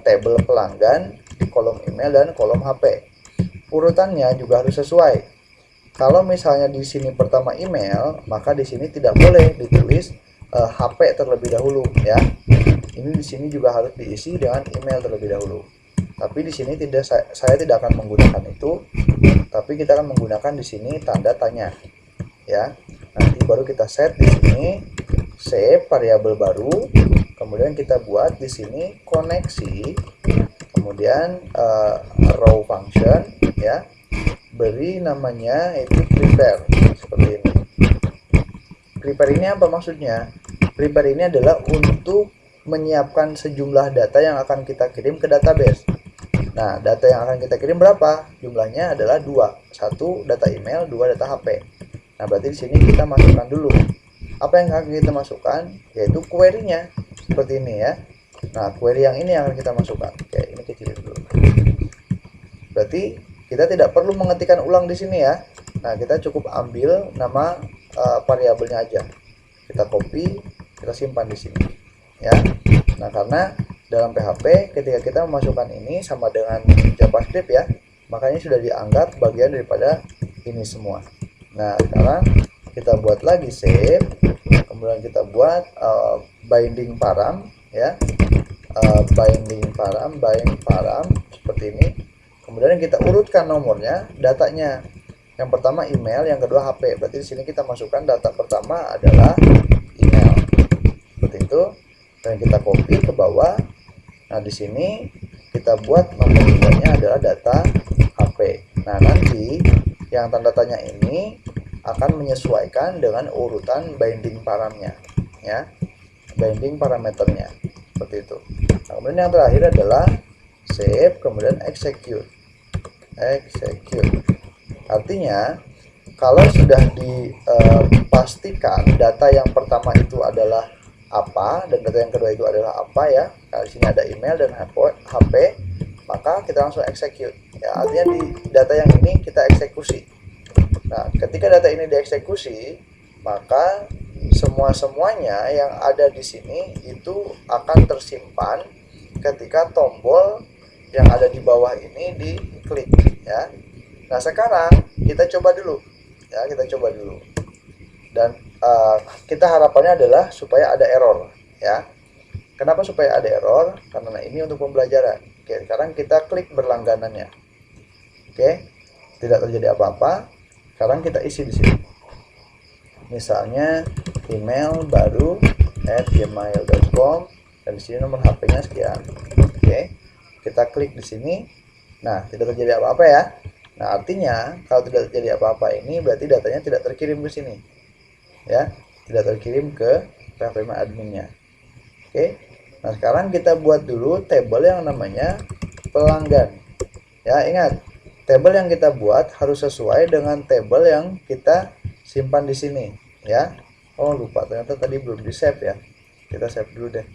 tabel pelanggan di kolom email dan kolom HP. Urutannya juga harus sesuai. Kalau misalnya di sini pertama email, maka di sini tidak boleh ditulis HP terlebih dahulu, ya. Ini di sini juga harus diisi dengan email terlebih dahulu. Tapi di sini tidak, saya tidak akan menggunakan itu, tapi kita akan menggunakan di sini tanda tanya, ya. Nanti baru kita set di sini, save variabel baru, kemudian kita buat di sini koneksi, kemudian row function, ya. Beri namanya itu prepare, seperti ini. Prepare ini apa maksudnya? Prepare ini adalah untuk menyiapkan sejumlah data yang akan kita kirim ke database. Nah, data yang akan kita kirim berapa? Jumlahnya adalah 2. 1 data email, 2 data HP. Nah, berarti di sini kita masukkan dulu. Apa yang akan kita masukkan? Yaitu query-nya. Seperti ini, ya. Nah, query yang ini yang akan kita masukkan. Oke, ini kecilin dulu. Berarti kita tidak perlu mengetikkan ulang di sini, ya. Nah, kita cukup ambil nama variabelnya aja. Kita copy, kita simpan di sini, ya. Nah, karena dalam PHP ketika kita memasukkan ini sama dengan JavaScript, ya, makanya sudah dianggap bagian daripada ini semua. Nah, sekarang kita buat lagi save, kemudian kita buat binding param, ya. Binding param seperti ini. Kemudian kita urutkan nomornya, datanya. Yang pertama email, yang kedua HP. Berarti di sini kita masukkan data pertama adalah email. Seperti itu. Dan kita copy ke bawah. Nah, di sini kita buat nomor keduanya adalah data HP. Nah, nanti yang tanda tanya ini akan menyesuaikan dengan urutan binding paramnya, ya. Binding parameternya. Seperti itu. Nah, kemudian yang terakhir adalah save, kemudian execute. Artinya kalau sudah dipastikan data yang pertama itu adalah apa dan data yang kedua itu adalah apa, ya. Kalau di sini ada email dan HP, maka kita langsung execute, ya. Artinya di data yang ini kita eksekusi. Nah, ketika data ini dieksekusi, maka semuanya yang ada di sini itu akan tersimpan ketika tombol yang ada di bawah ini diklik, ya. Nah, sekarang kita coba dulu, ya, dan kita harapannya adalah supaya ada error, ya. Kenapa supaya ada error? Karena ini untuk pembelajaran. Oke, sekarang kita klik berlangganannya. Oke, tidak terjadi apa-apa. Sekarang kita isi di sini. Misalnya email baru @gmail.com dan di sini nomor HP-nya sekian. Oke, kita klik di sini. Nah, tidak terjadi apa-apa, ya. Nah, artinya kalau tidak terjadi apa-apa ini berarti datanya tidak terkirim ke sini, ya, tidak terkirim ke PHP adminnya. Oke. Nah, sekarang kita buat dulu tabel yang namanya pelanggan. Ya, ingat, tabel yang kita buat harus sesuai dengan tabel yang kita simpan di sini, ya. Oh, lupa, ternyata tadi belum di-save, ya. Kita save dulu deh.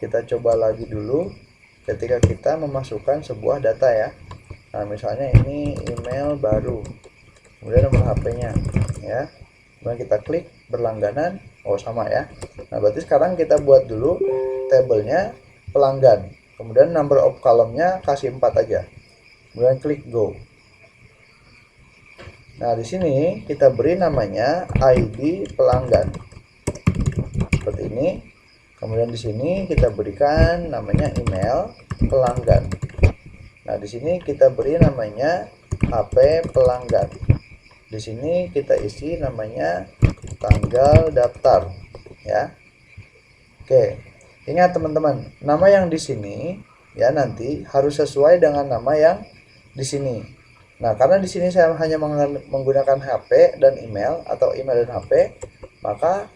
Kita coba lagi dulu ketika kita memasukkan sebuah data, ya. Nah, misalnya ini email baru, kemudian nomor HP-nya, ya. Kemudian kita klik berlangganan, oh sama, ya. Nah, berarti sekarang kita buat dulu tabelnya pelanggan, kemudian number of column-nya kasih 4 aja, kemudian klik go. Nah, di sini kita beri namanya ID pelanggan, seperti ini. Kemudian di sini kita berikan namanya email pelanggan. Nah, di sini kita beri namanya HP pelanggan. Di sini kita isi namanya tanggal daftar, ya. Oke, ingat teman-teman, nama yang di sini, ya, nanti harus sesuai dengan nama yang di sini. Nah, karena di sini saya hanya menggunakan HP dan email atau email dan HP, maka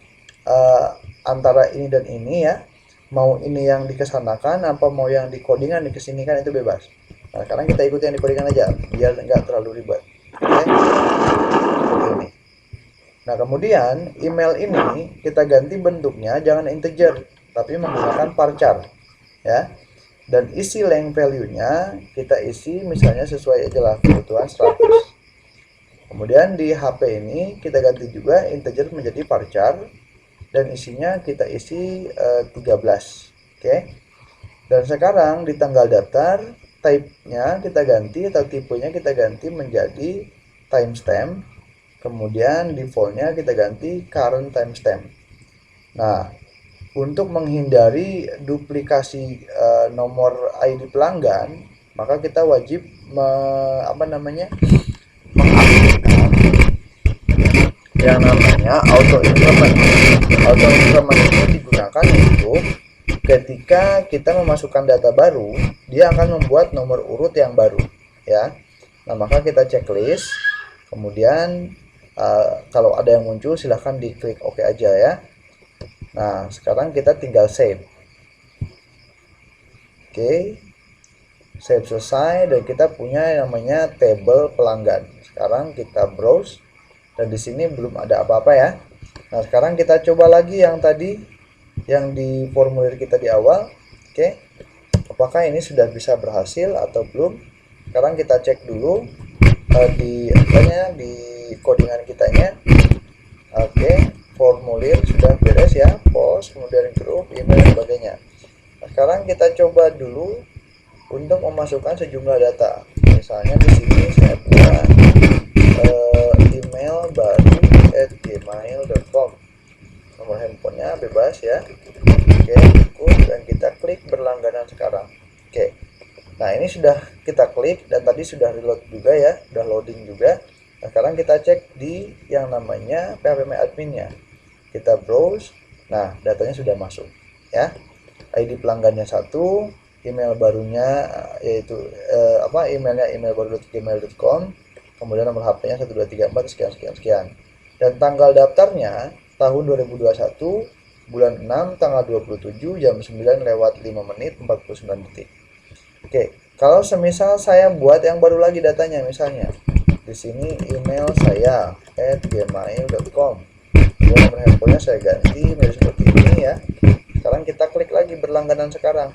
antara ini dan ini ya, mau ini yang dikesanakan apa mau yang dikodingan dikesinikan itu bebas. Nah, sekarang kita ikuti yang dikodingan aja biar nggak terlalu ribet. Oke, seperti ini. Nah, kemudian email ini kita ganti bentuknya jangan integer, tapi menggunakan varchar ya. Dan isi length value-nya kita isi misalnya sesuai aja lah kebutuhan 100. Kemudian di HP ini kita ganti juga integer menjadi varchar dan isinya kita isi 13. Oke. Dan sekarang di tanggal daftar type-nya kita ganti atau tipenya kita ganti menjadi timestamp. Kemudian default-nya kita ganti current timestamp. Nah, untuk menghindari duplikasi nomor ID pelanggan, maka kita wajib mengaktifkan yang namanya auto increment. Auto increment ini digunakan untuk ketika kita memasukkan data baru, dia akan membuat nomor urut yang baru, ya. Nah, maka kita checklist, kemudian kalau ada yang muncul silahkan diklik OK aja ya. Nah, sekarang kita tinggal save. Oke, save selesai dan kita punya yang namanya table pelanggan. Sekarang kita browse dan di sini belum ada apa-apa ya. Nah, sekarang kita coba lagi yang tadi yang di formulir kita di awal. Oke, apakah ini sudah bisa berhasil atau belum? Sekarang kita cek dulu di codingan kitanya. Oke, formulir sudah beres ya, post, kemudian grup, email dan sebagainya. Nah, sekarang kita coba dulu untuk memasukkan sejumlah data. Misalnya di sini saya buat email baru @gmail.com. Nomor handphonenya bebas ya. Oke, cukup dan kita klik berlangganan sekarang. Oke. Nah, ini sudah kita klik dan tadi sudah reload juga ya, sudah loading juga. Nah, sekarang kita cek di yang namanya PHP adminnya. Kita browse. Nah, datanya sudah masuk ya. ID pelanggannya 1, email barunya yaitu emailnya emailbaru.gmail.com, kemudian nomor HP-nya 1234 sekian sekian sekian. Dan tanggal daftarnya tahun 2021 bulan 6 tanggal 27 jam 9 lewat 5 menit 49 detik. Oke, kalau semisal saya buat yang baru lagi datanya misalnya di sini email saya @gmail.com. Nomor handphonenya saya ganti menjadi seperti ini ya. Sekarang kita klik lagi berlangganan sekarang.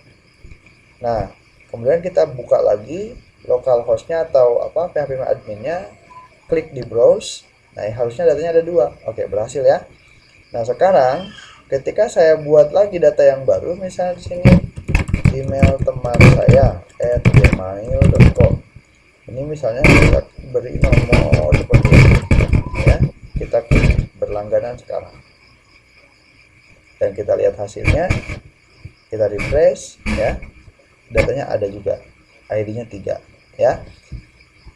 Nah, kemudian kita buka lagi localhost-nya atau PHP adminnya, klik di browse. Nah, harusnya datanya ada 2. Oke, berhasil ya. Nah, sekarang ketika saya buat lagi data yang baru, misalnya di sini email teman saya @gmail.com. Ini misalnya kita beri nomor seperti ini ya. Kita klik berlangganan sekarang dan kita lihat hasilnya, kita refresh ya, datanya ada juga, ID-nya 3 ya.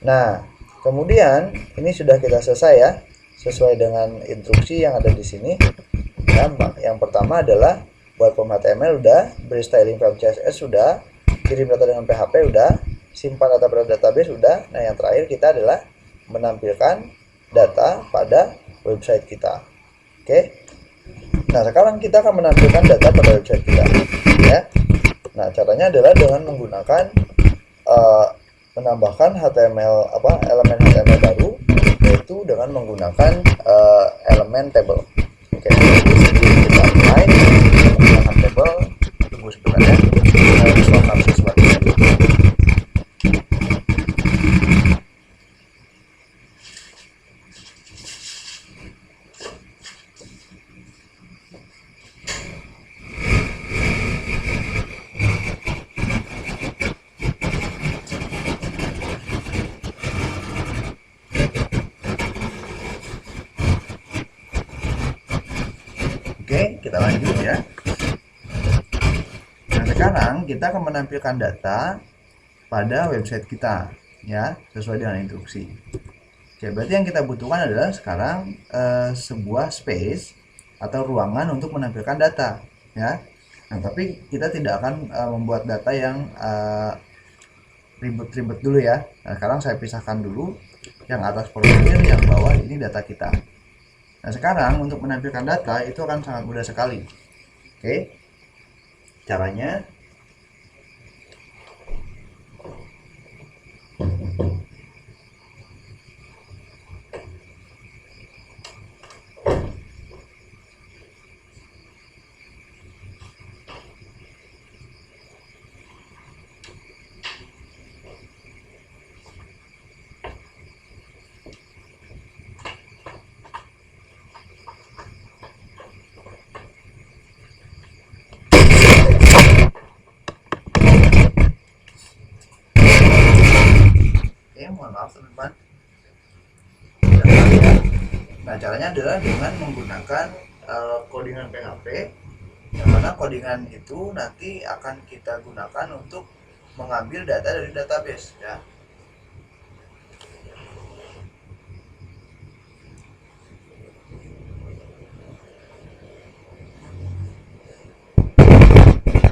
Nah, kemudian ini sudah kita selesai ya, sesuai dengan instruksi yang ada di sini ya. Yang pertama adalah buat form HTML udah, beri styling form CSS sudah, kirim data dengan PHP udah, simpan data pada database udah. Nah, yang terakhir kita adalah menampilkan data pada website kita. Oke. Nah, sekarang kita akan menampilkan data pada website kita ya. Nah, caranya adalah dengan menggunakan menambahkan elemen HTML baru, yaitu dengan menggunakan elemen table. Oke, kita mulai menggunakan table. Tunggu sebentar ya, saya melakukan sesuatu. Oke, kita lanjut ya. Nah, sekarang kita akan menampilkan data pada website kita ya, sesuai dengan instruksi. Oke, berarti yang kita butuhkan adalah sekarang sebuah space atau ruangan untuk menampilkan data ya. Nah, tapi kita tidak akan membuat data yang ribet-ribet dulu ya. Nah, sekarang saya pisahkan dulu yang atas formulir, yang bawah ini data kita. Nah, sekarang untuk menampilkan data itu akan sangat mudah sekali. Oke, caranya mohon maaf teman-teman. Nah, caranya adalah dengan menggunakan codingan PHP, yang mana codingan itu nanti akan kita gunakan untuk mengambil data dari database ya.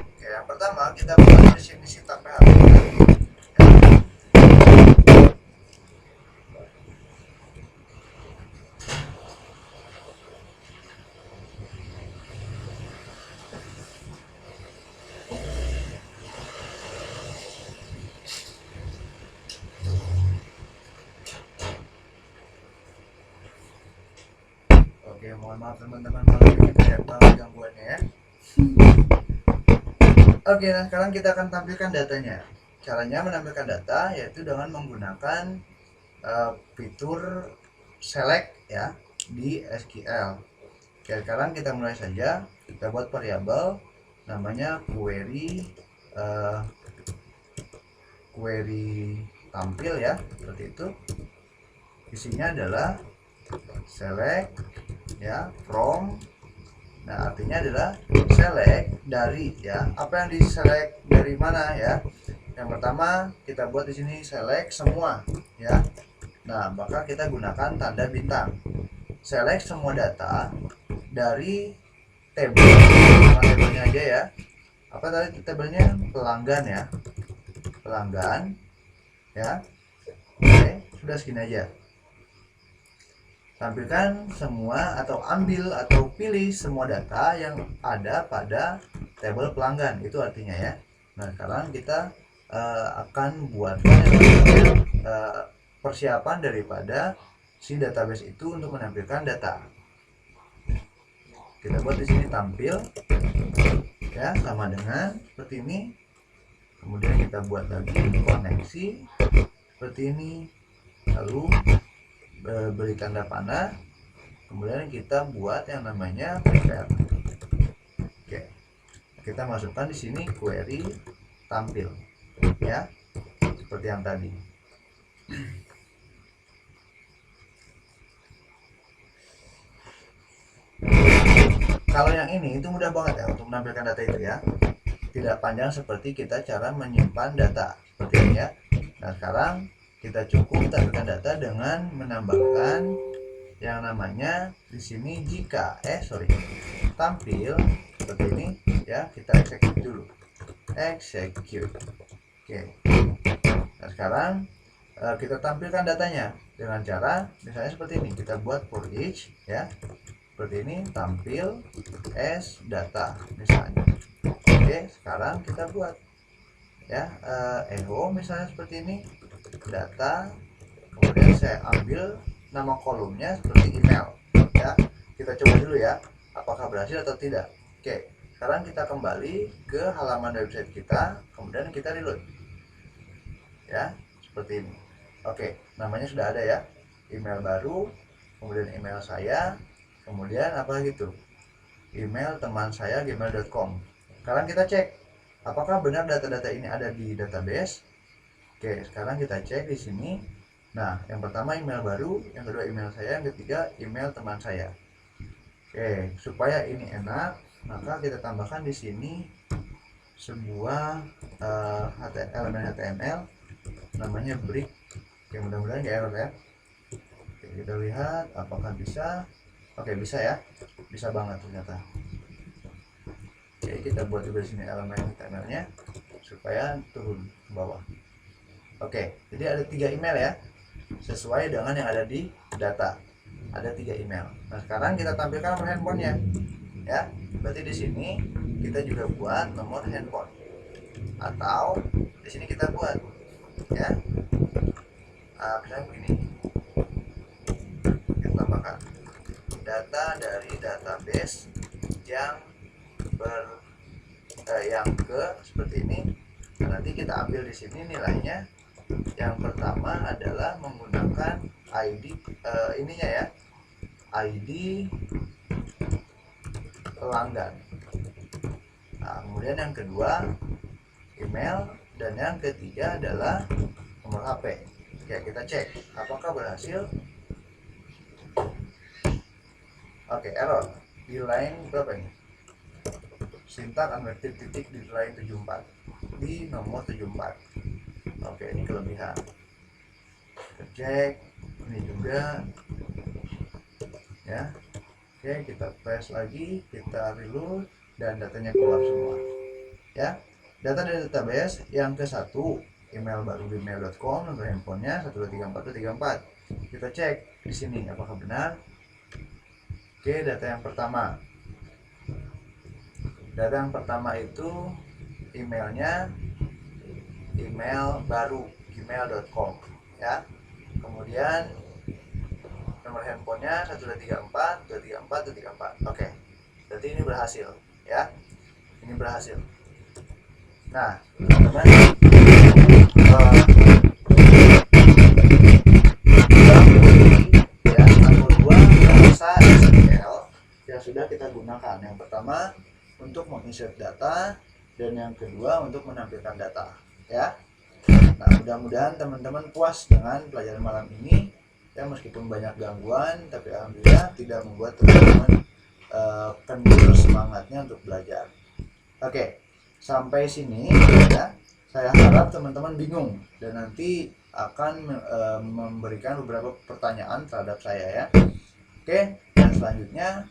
Oke, yang pertama kita buat definisi tab PHP. Oke, mohon maaf teman-teman kalau ini banyak banget gangguannya ya. Oke, nah sekarang kita akan tampilkan datanya. Caranya menampilkan data yaitu dengan menggunakan fitur select ya di SQL. Oke, sekarang kita mulai saja. Kita buat variabel namanya query tampil ya, seperti itu. Isinya adalah select ya from. Nah, artinya adalah select dari ya. Apa yang diselect dari mana ya? Yang pertama kita buat di sini select semua ya. Nah, maka kita gunakan tanda bintang. Select semua data dari table. Nama tabelnya aja ya. Apa tadi tabelnya? Pelanggan ya. Pelanggan ya. Oke, sudah segini aja. Tampilkan semua atau ambil atau pilih semua data yang ada pada tabel pelanggan, itu artinya ya. Nah, sekarang kita akan buatkan persiapan daripada si database itu untuk menampilkan data. Kita buat di sini tampil ya, sama dengan seperti ini. Kemudian kita buat lagi koneksi seperti ini, lalu beri tanda panah, kemudian kita buat yang namanya prepare. Oke, kita masukkan di sini query tampil ya, seperti yang tadi. Kalau yang ini itu mudah banget ya untuk menampilkan data itu ya, tidak panjang seperti kita cara menyimpan data seperti ini ya. Nah, sekarang kita cukup tampilkan data dengan menambahkan yang namanya di sini tampil seperti ini ya, kita execute dulu. Execute. Oke. Nah, sekarang kita tampilkan datanya dengan cara misalnya seperti ini. Kita buat for each ya. Seperti ini, tampil as data misalnya. Oke, sekarang kita buat ya echo misalnya seperti ini, data, kemudian saya ambil nama kolomnya seperti email ya. Kita coba dulu ya apakah berhasil atau tidak. Oke, sekarang kita kembali ke halaman website kita, kemudian kita reload ya, seperti ini. Oke, namanya sudah ada ya, email baru, kemudian email saya, kemudian apa gitu, email teman saya gmail.com. Sekarang kita cek apakah benar data-data ini ada di database. Oke, sekarang kita cek di sini. Nah, yang pertama email baru, yang kedua email saya, yang ketiga email teman saya. Oke, supaya ini enak, maka kita tambahkan di sini sebuah elemen HTML namanya break. Oke, mudah-mudahan nggak error ya. Oke, kita lihat apakah bisa. Oke, bisa ya, bisa banget ternyata. Oke, kita buat juga di sini elemen HTML-nya supaya turun ke bawah. Oke, jadi ada 3 email ya, sesuai dengan yang ada di data. Ada 3 email. Nah, sekarang kita tampilkan nomor handphonenya, ya. Berarti di sini kita juga buat nomor handphone, atau di sini kita buat, ya. Misalnya begini, kita tambahkan data dari database yang yang ke seperti ini. Nah, nanti kita ambil di sini nilainya. Yang pertama adalah menggunakan ID ininya ya, ID pelanggan. Nah, kemudian yang kedua email, dan yang ketiga adalah nomor HP. Oke, kita cek apakah berhasil. Oke, error di line berapa ini? Sintak unvected titik di line 74, di nomor 74. Oke, ini kelebihan. Kita cek ini juga ya. Oke, kita press lagi, kita reload, dan datanya keluar semua ya. Data dari database yang ke satu, email baru gmail.com, nomor handphonenya 1234234. Kita cek di sini apakah benar. Oke, data yang pertama itu emailnya email baru gmail.com ya. Kemudian nomor handphonenya 1234234. Oke, berarti ini berhasil ya, ini berhasil. Nah, teman-teman, ya, atau dua bahasa SQL yang sudah kita gunakan. Yang pertama untuk menginsert data, dan yang kedua untuk menampilkan data ya. Nah, mudah-mudahan teman-teman puas dengan pelajaran malam ini ya, meskipun banyak gangguan, tapi alhamdulillah tidak membuat teman-teman kendur semangatnya untuk belajar. Oke, sampai sini ya. Saya harap teman-teman bingung dan nanti akan memberikan beberapa pertanyaan terhadap saya ya. Oke, dan selanjutnya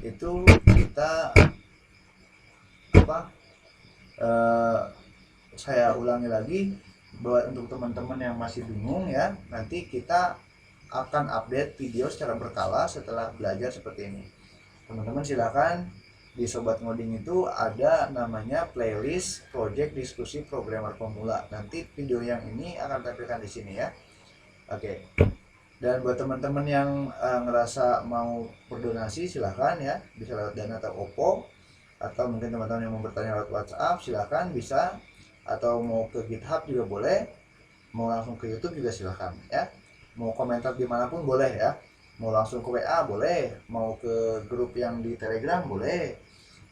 itu kita saya ulangi lagi buat untuk teman-teman yang masih bingung ya. Nanti kita akan update video secara berkala setelah belajar seperti ini. Teman-teman silakan di Sobat Ngoding itu ada namanya playlist project diskusi programmer pemula. Nanti video yang ini akan tampilkan di sini ya. Oke. Dan buat teman-teman yang ngerasa mau berdonasi silahkan ya, bisa lewat Dana atau Oppo, atau mungkin teman-teman yang mau bertanya lewat WhatsApp silahkan bisa, atau mau ke GitHub juga boleh, mau langsung ke YouTube juga silahkan ya. Mau komentar dimanapun boleh ya, mau langsung ke WA boleh, mau ke grup yang di Telegram boleh,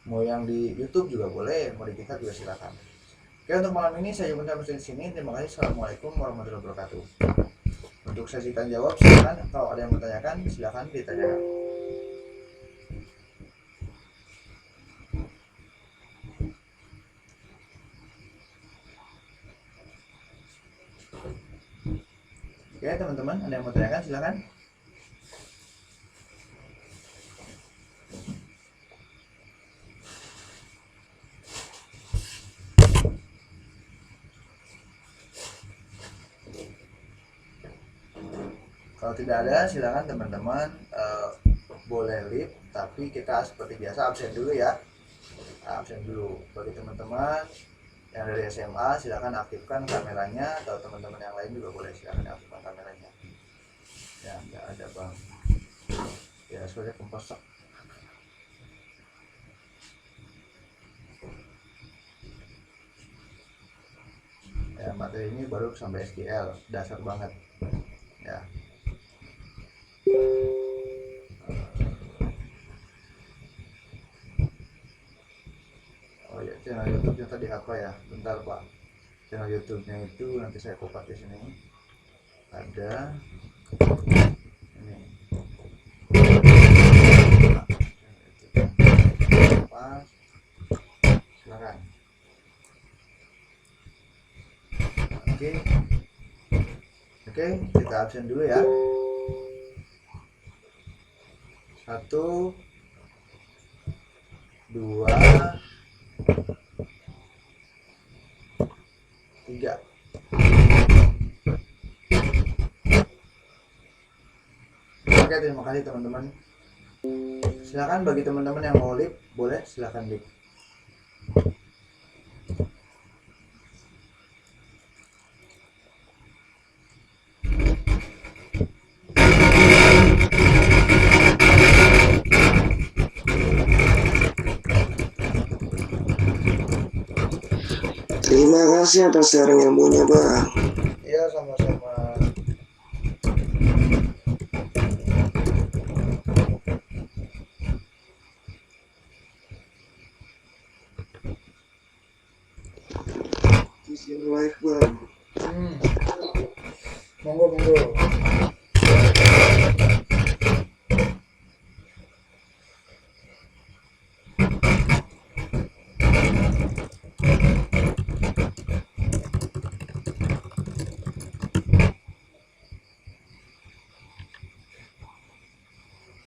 mau yang di YouTube juga boleh, mau di GitHub juga silakan. Oke, untuk malam ini saya ucapkan di sini. Terima kasih. Assalamualaikum warahmatullahi wabarakatuh. Untuk sesi tanya jawab silakan, kalau ada yang bertanyakan silakan ditanyakan. Oke teman-teman, ada yang mau tanyakan silakan. Kalau tidak ada silakan teman-teman boleh leave, tapi kita seperti biasa absen dulu ya. Absen dulu. Bagi teman-teman yang dari SMA silakan aktifkan kameranya, atau teman-teman yang lain juga boleh silakan aktifkan kameranya. Ya, nggak ada bang. Ya, sudah komposok. Ya, materi ini baru sampai SQL, dasar banget. Ya. Oh ya, channel YouTube-nya tadi apa ya? Bentar Pak. Channel YouTube-nya itu nanti saya kopak di sini. Ada ini. Pas. Silakan. Oke, kita absen dulu ya. 1 2 3. Oke, terima kasih teman-teman. Silakan bagi teman-teman yang mau live, boleh silakan live. Terima kasih atas sharing ilmunya, Bang. Iya, sama-sama. Vision live, Bang. Monggo.